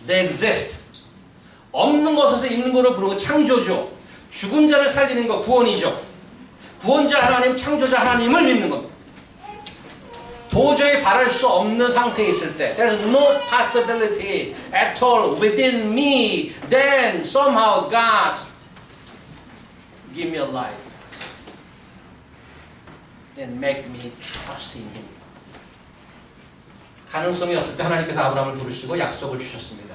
They exist. 없는 것에서 있는 것을 부르는 거 창조죠. 죽은 자를 살리는 거 구원이죠. 구원자 하나님, 창조자 하나님을 믿는 겁니다. 도저히 바랄 수 없는 상태에 있을 때 There's no possibility at all within me. Then somehow God give me a life and make me trust in Him. 가능성이 없을 때 하나님께서 아브라함을 부르시고 약속을 주셨습니다.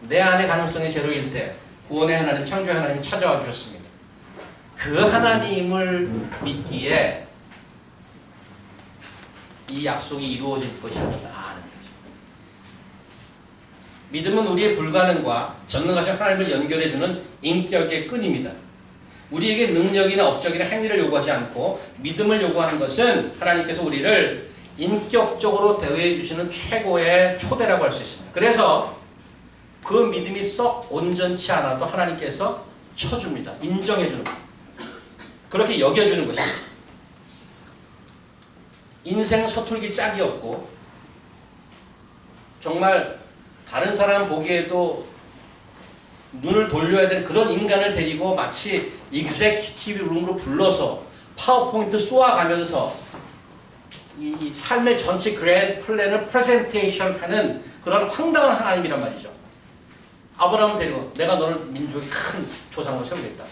내 안에 가능성이 제로일 때 구원의 하나님, 창조의 하나님이 찾아와 주셨습니다. 그 하나님을 믿기에 이 약속이 이루어질 것이라서 아는 거죠. 믿음은 우리의 불가능과 전능하신 하나님을 연결해주는 인격의 끈입니다. 우리에게 능력이나 업적이나 행위를 요구하지 않고 믿음을 요구하는 것은 하나님께서 우리를 인격적으로 대우해 주시는 최고의 초대라고 할 수 있습니다. 그래서 그 믿음이 썩 온전치 않아도 하나님께서 쳐줍니다. 인정해주는 겁니다. 그렇게 여겨주는 것입니다. 인생 서툴기 짝이 없고 정말 다른 사람 보기에도 눈을 돌려야 되는 그런 인간을 데리고 마치 익제큐티브 룸으로 불러서 파워포인트 쏘아가면서 이 삶의 전체 그랜드 플랜을 프레젠테이션 하는 그런 황당한 하나님이란 말이죠. 아브라함을 데리고 내가 너를 민족의 큰 조상으로 세우겠다.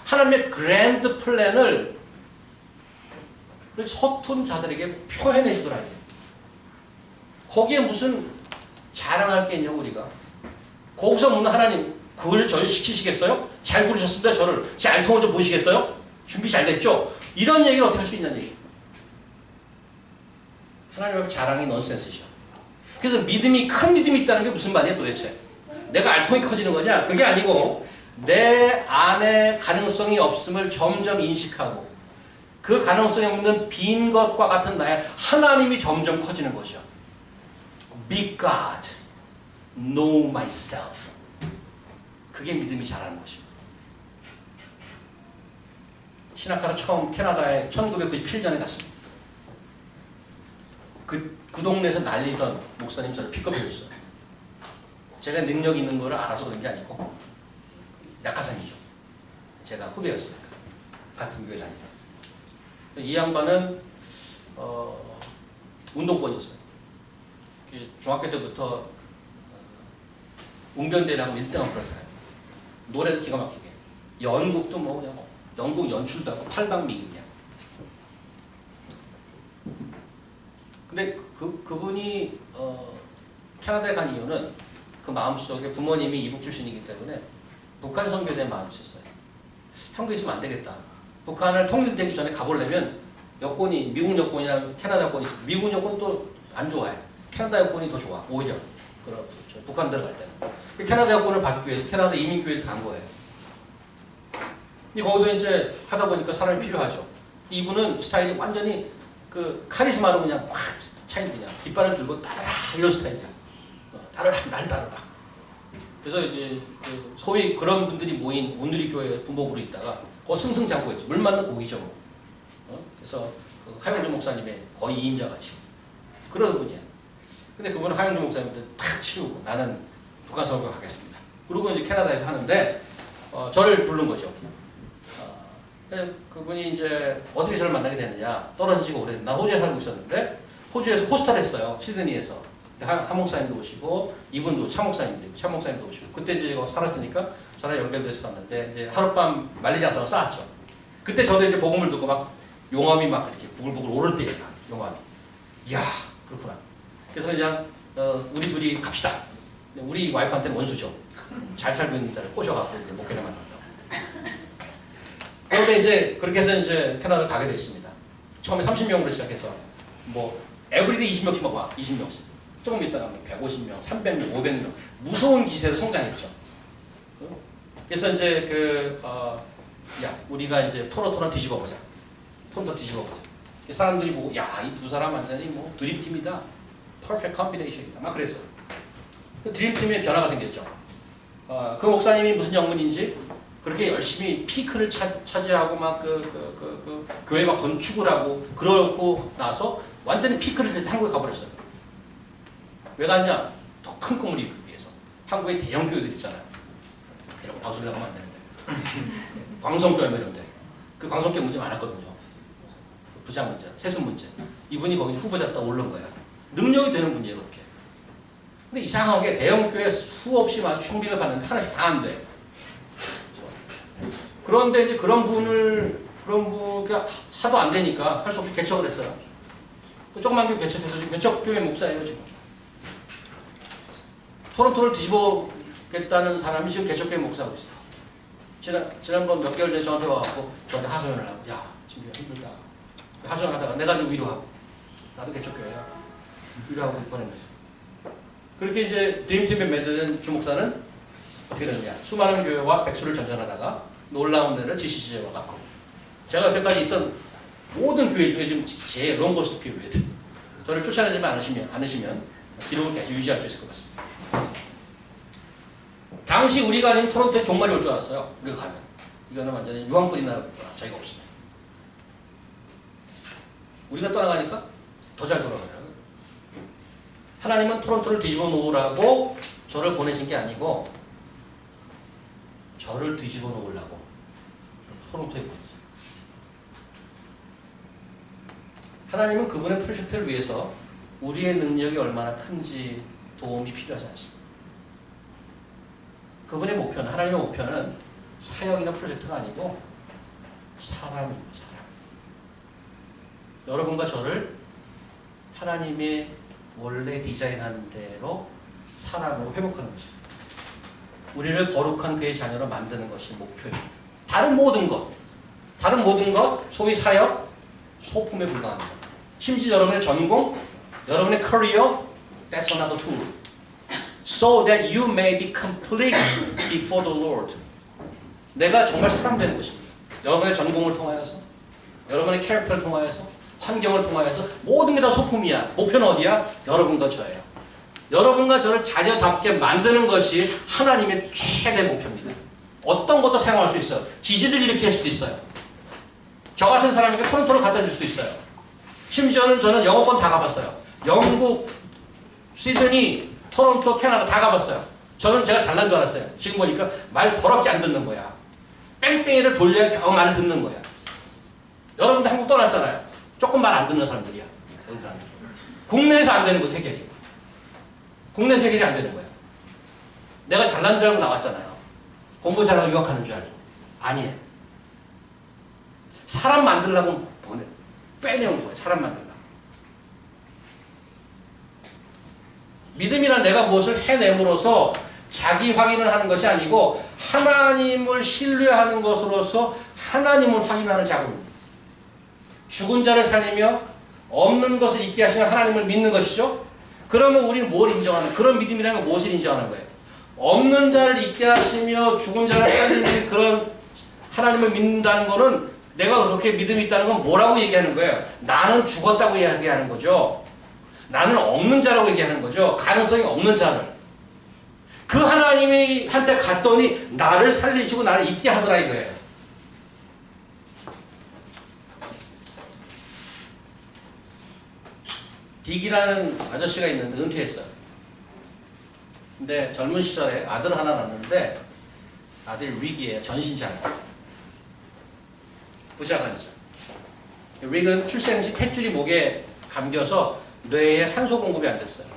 하나님의 그랜드 플랜을 서툰 자들에게 표현해 주더라고요. 거기에 무슨 자랑할 게 있냐고 우리가. 거기서 묻는 하나님 그걸 저를 시키시겠어요? 잘 부르셨습니다. 저를. 제 알통을 좀 보시겠어요? 준비 잘 됐죠? 이런 얘기를 어떻게 할 수 있냐는 얘기. 하나님 앞에 자랑이 넌센스죠. 그래서 믿음이 큰 믿음이 있다는 게 무슨 말이야 도대체? 내가 알통이 커지는 거냐? 그게 아니고 내 안에 가능성이 없음을 점점 인식하고 그 가능성이 없는 빈 것과 같은 나의 하나님이 점점 커지는 것이요. Be God, know myself. 그게 믿음이 자라는 것입니다. 신학하러 처음 캐나다에 1997년에 갔습니다. 그 동네에서 난리던 목사님 저를 픽업해줬어요. 제가 능력 있는 거를 알아서 그런 게 아니고 낙하산이죠. 제가 후배였으니까 같은 교회 다니는. 이 양반은 운동권이었어요. 중학교 때부터 웅변대회하고 1등한 그랬어요. 노래도 기가 막히게. 연극도 뭐 그냥 연극 연출도 하고 팔방미인이야. 근데 그분이 캐나다에 간 이유는 그 마음속에 부모님이 이북 출신이기 때문에 북한 선교에 대한 마음이 있었어요. 한국에 있으면 안 되겠다. 북한을 통일되기 전에 가보려면 여권이 미국 여권이랑 캐나다 여권이 있어요. 미국 여권도 안 좋아해. 캐나다 여권이 더 좋아. 오히려 그렇죠. 북한 들어갈 때는. 캐나다 여권을 받기 위해서 캐나다 이민교회에 간 거예요. 거기서 이제 하다 보니까 사람이 필요하죠. 이분은 스타일이 완전히 그 카리스마로 그냥 확 차인 그냥 뒷발을 들고 따라라 이런 스타일이야. 따라라 날 따라라. 그래서 이제 그 소위 그런 분들이 모인 온누리 교회 부목으로 있다가 승승장구했죠. 물 맞는 고기죠. 뭐. 그래서 그 하영주 목사님의 거의 2인자 같이 그런 분이야. 근데 그분은 하영주 목사님한테 탁 치우고 나는 북한 선교 가겠습니다. 그리고 이제 캐나다에서 하는데 저를 부른 거죠. 그분이 이제 어떻게 저를 만나게 됐느냐. 떨어지고 오래. 나 호주에 살고 있었는데 호주에서 호스터를 했어요. 시드니에서. 한 목사님도 오시고 이분도 차 목사님도 오시고 그때 이제 살았으니까 전화 연결돼서 갔는데 이제 하룻밤 만리장성을 쌓았죠. 그때 저도 이제 복음을 듣고 막 용암이 막 이렇게 부글부글 오를 때야 용암이. 이야 그렇구나. 그래서 그냥 우리 둘이 갑시다. 우리 와이프한테는 원수죠. 잘 살고 있는 자를 꼬셔갖고 이제 목회자 만났다. 그런데 이제 그렇게 해서 이제 캐나다를 가게 됐습니다. 처음에 30명으로 시작해서 뭐 에브리데이 20명씩 막 와. 20명씩. 조금 있다가 150명, 300명, 500명 무서운 기세로 성장했죠. 그래서 이제 야 우리가 이제 토론토를 뒤집어보자. 토론토 뒤집어보자. 사람들이 보고 야 이 두 사람 완전히 뭐 드림팀이다. 퍼펙트 컴비네이션이다. 막 그랬어요. 그 드림팀에 변화가 생겼죠. 그 목사님이 무슨 영문인지 그렇게 열심히 피크를 차지하고 막 교회 막 건축을 하고 그러고 나서 완전히 피크를 한국에 가버렸어요. 왜 갔냐? 더 큰 꿈을 이루기 위해서. 한국의 대형 교회들 있잖아요. 이런 거 방송에 나가면 안 되는데. 광성교회 이런 데. 그 광성교회 문제 많았거든요. 부자 문제, 세습 문제. 이분이 거기 후보자 딱 오른 거야. 능력이 되는 분이에요, 그렇게. 근데 이상하게 대형 교회 수없이 막 흉비를 받는데 하나씩 다 안 돼. 그런데 이제 그런 분이 하도 안 되니까 할 수 없이 개척을 했어요. 조그만 교회 개척해서 지금 개척교회 목사예요, 지금. 토론토를 뒤집어겠다는 사람이 지금 개척교회 목사하고 있어요. 지난번 몇 개월 전에 저한테 와갖고 저한테 하소연을 하고 야 지금 힘들다. 하소연하다가 내가 좀 위로하고 나도 개척교회야. 위로하고 보냈는데 그렇게 이제 드림팀에 맺은 주목사는 어떻게 되느냐. 수많은 교회와 백수를 전전하다가 놀라운 데를 GCC에 와갖고 제가 여태까지 있던 모든 교회 중에 지금 제일 롱고스트 피리어드 저를 쫓아내지 않으시면 기록을 계속 유지할 수 있을 것 같습니다. 당시 우리가 아니면 토론토에 종말이 올 줄 알았어요. 우리가 가면. 이거는 완전히 유황불이 나겠구나. 저희가 없으면. 우리가 떠나가니까 더 잘 돌아가더라고요. 하나님은 토론토를 뒤집어 놓으라고 저를 보내신 게 아니고 저를 뒤집어 놓으려고 토론토에 보냈어요. 하나님은 그분의 프로젝트를 위해서 우리의 능력이 얼마나 큰지 도움이 필요하지 않습니다. 그분의 목표는, 하나님의 목표는 사역이나 프로젝트가 아니고 사람입니다. 사람. 여러분과 저를 하나님의 원래 디자인한 대로 사람으로 회복하는 것입니다. 우리를 거룩한 그의 자녀로 만드는 것이 목표입니다. 다른 모든 것, 소위 사역, 소품에 불과합니다. 심지어 여러분의 전공, 여러분의 커리어, that's another tool. So that you may be complete before the Lord. 내가 정말 사람 되는 것입니다. 여러분의 전공을 통하여서, 여러분의 캐릭터를 통하여서, 환경을 통하여서 모든 게 다 소품이야. 목표는 어디야? 여러분과 저예요. 여러분과 저를 자녀답게 만드는 것이 하나님의 최대 목표입니다. 어떤 것도 사용할 수 있어요. 지진을 일으킬 수도 있어요. 저 같은 사람에게 토론토를 갖다 줄 수도 있어요. 심지어는 저는 영어권 다 가봤어요. 영국, 시드니, 토론토, 캐나다 다 가봤어요. 저는 제가 잘난 줄 알았어요. 지금 보니까 말 더럽게 안 듣는 거야. 뺑뺑이를 돌려야 겨우 말을 듣는 거야. 여러분도 한국 떠났잖아요. 조금 말 안 듣는 사람들이야. 여기 사람들. 국내에서 안 되는 거 해결이. 국내에서 해결이 안 되는 거야. 내가 잘난 줄 알고 나왔잖아요. 공부 잘하고 유학하는 줄 알고. 아니에요. 사람 만들려고 빼내온 거예요. 사람 만들려고. 믿음이란 내가 무엇을 해냄으로써 자기 확인을 하는 것이 아니고 하나님을 신뢰하는 것으로서 하나님을 확인하는 작업입니다. 죽은 자를 살리며 없는 것을 있게 하시는 하나님을 믿는 것이죠. 그러면 우리는 뭘 인정하는, 그런 믿음이라면 무엇을 인정하는 거예요? 없는 자를 있게 하시며 죽은 자를 살리는 그런 하나님을 믿는다는 것은 내가 그렇게 믿음이 있다는 건 뭐라고 얘기하는 거예요? 나는 죽었다고 얘기하는 거죠. 나는 없는 자라고 얘기하는 거죠. 가능성이 없는 자를. 그 하나님이 한테 갔더니 나를 살리시고 나를 있게 하더라 이거예요. 딕이라는 아저씨가 있는데 은퇴했어요. 근데 젊은 시절에 아들 하나 낳았는데 아들 릭이에요. 전신장애. 부자간이죠. 릭은 출생 시 탯줄이 목에 감겨서 뇌에 산소 공급이 안 됐어요.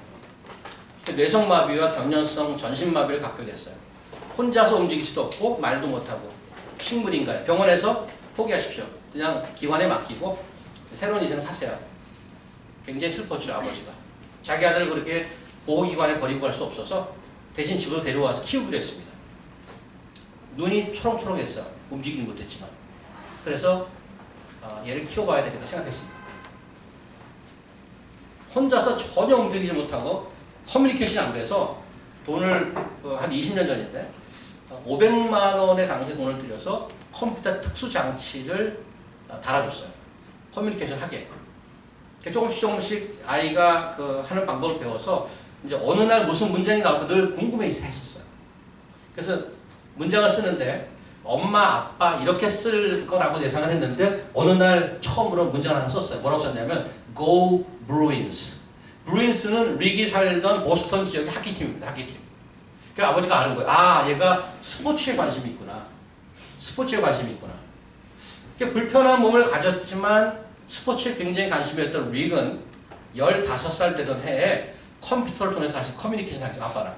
뇌성마비와 경련성 전신마비를 갖게 됐어요. 혼자서 움직일 수도 없고 말도 못하고 식물인가요? 병원에서 포기하십시오. 그냥 기관에 맡기고 새로운 인생 사세요. 굉장히 슬펐죠, 아버지가. 자기 아들을 그렇게 보호기관에 버리고 갈 수 없어서 대신 집으로 데려와서 키우기로 했습니다. 눈이 초롱초롱했어요. 움직이지 못했지만. 그래서 얘를 키워봐야 되겠다 생각했습니다. 혼자서 전혀 움직이지 못하고 커뮤니케이션이 안 돼서 돈을 한 20년 전인데 500만 원의 당시 돈을 들여서 컴퓨터 특수 장치를 달아줬어요. 커뮤니케이션 하게. 조금씩 아이가 하는 방법을 배워서 이제 어느 날 무슨 문장이 나올까 늘 궁금해했었어요. 그래서 문장을 쓰는데 엄마, 아빠 이렇게 쓸 거라고 예상을 했는데 어느 날 처음으로 문장을 하나 썼어요. 뭐라고 썼냐면 Go Bruins. 브루인스는 릭이 살던 보스턴 지역의 하키팀입니다. 하키팀. 그래서 아버지가 아는 거예요. 아, 얘가 스포츠에 관심이 있구나. 스포츠에 관심이 있구나. 불편한 몸을 가졌지만 스포츠에 굉장히 관심이었던 릭은 15살 되던 해에 컴퓨터를 통해서 다시 커뮤니케이션 하죠. 아빠랑.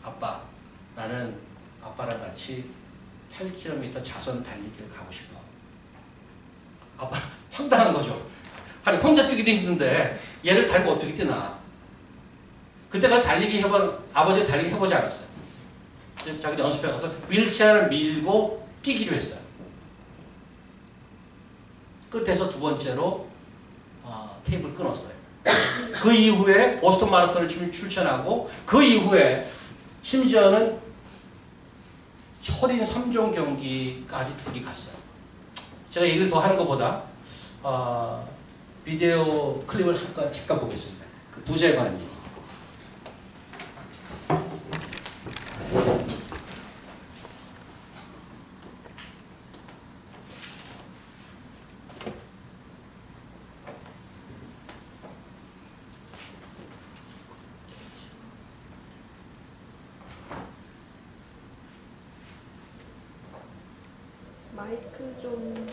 아빠, 나는 아빠랑 같이 8km 자선 달리기를 가고 싶어. 아빠 황당한 거죠. 아니 혼자 뛰기도 힘든데 얘를 달고 어떻게 뛰나. 그때가 아버지가 달리기 해보지 않았어요. 자기도 연습해가서 휠체어를 밀고 뛰기로 했어요. 끝에서 두 번째로 테이블 끊었어요. 그 이후에 보스턴 마라톤을 출전하고 그 이후에 심지어는 철인 3종 경기까지 둘이 갔어요. 제가 얘기를 더 하는 것보다 비디오 클립을 잠깐 보겠습니다. 그 부자에 관한 얘기. 마이크 좀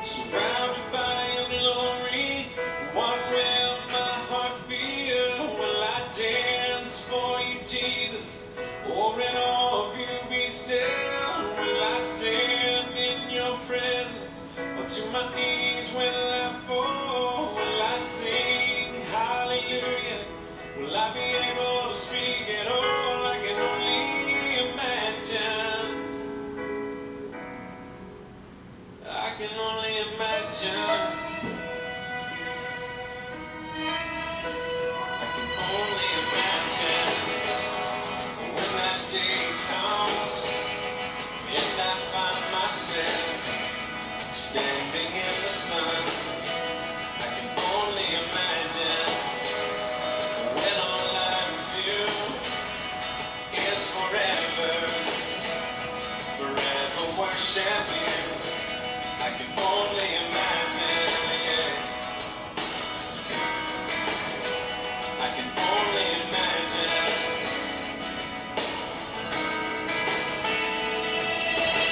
Surrounded by your glory, what will my heart feel? Will I dance for you, Jesus? Or in awe of you be still? Will I stand in your presence? Or to my knees will I fall? Will I sing hallelujah? Will I be able to speak at all? I can only imagine. I can only imagine. I can only imagine when that day comes and I find myself standing in the sun. I can only imagine when all I do is forever worship you. I can only imagine, yeah. I can only imagine.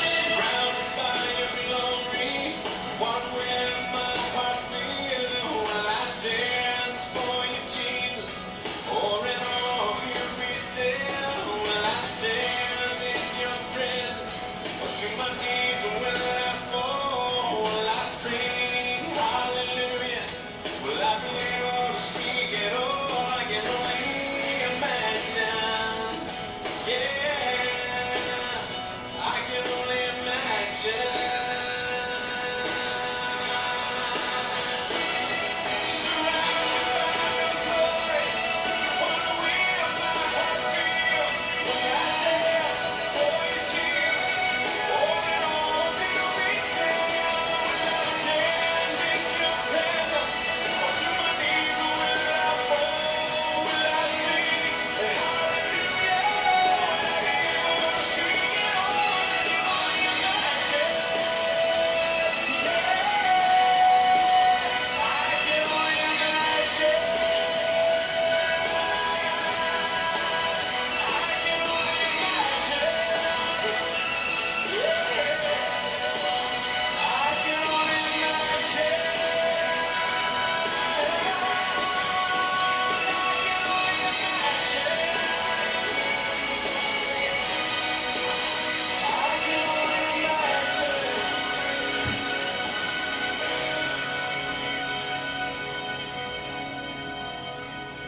Surrounded by your glory, what will my heart feel? Will I dance for you, Jesus? Or in awe of you be still? Will I stand in your presence? Or to my knees will I fall? Will I sing hallelujah? Will I be able to speak at all? I can only imagine. Yeah, I can only imagine. Surrounded by your glory, what will my heart feel? Will I dance for you, Jesus? Or in awe of you be still? Will I stand in your presence? Or to my knees will I fall? Will I sing hallelujah? Will I be able to speak at all? I can only imagine. I can only imagine.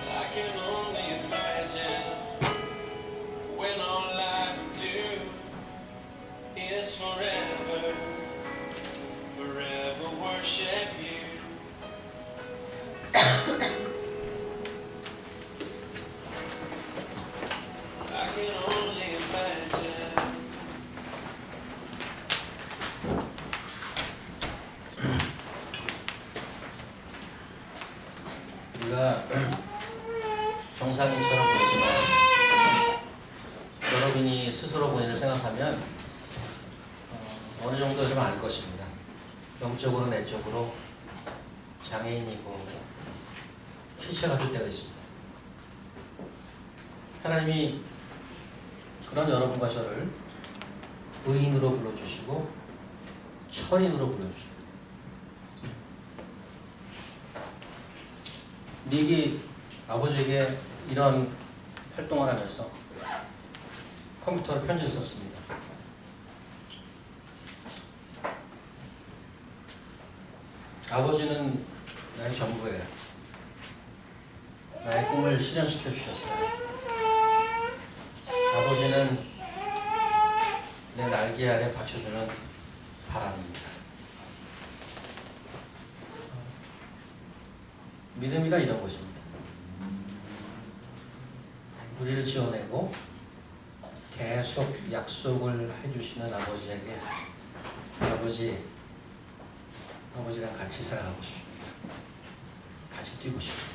I can only imagine when all I do is forever worship you. I can only imagine. 우리가 정상인처럼 보이지만 여러분이 스스로 본인을 생각하면 어느 정도 좀 알 것입니다. 영적으로 내적으로 장애인이고 시체가 될 때가 있습니다. 하나님이 그런 여러분과 저를 의인으로 불러주시고 철인으로 불러주시고 닉이 아버지에게 이런 활동을 하면서 컴퓨터로 편지를 썼습니다. 아버지는 나의 전부예요. 나의 꿈을 실현시켜 주셨어요. 아버지는 내 날개 아래 받쳐주는 바람입니다. 믿음이라 이런 것입니다. 우리를 지어내고 계속 약속을 해주시는 아버지에게 아버지랑 같이 살아가고 싶습니다. 같이 뛰고 싶습니다.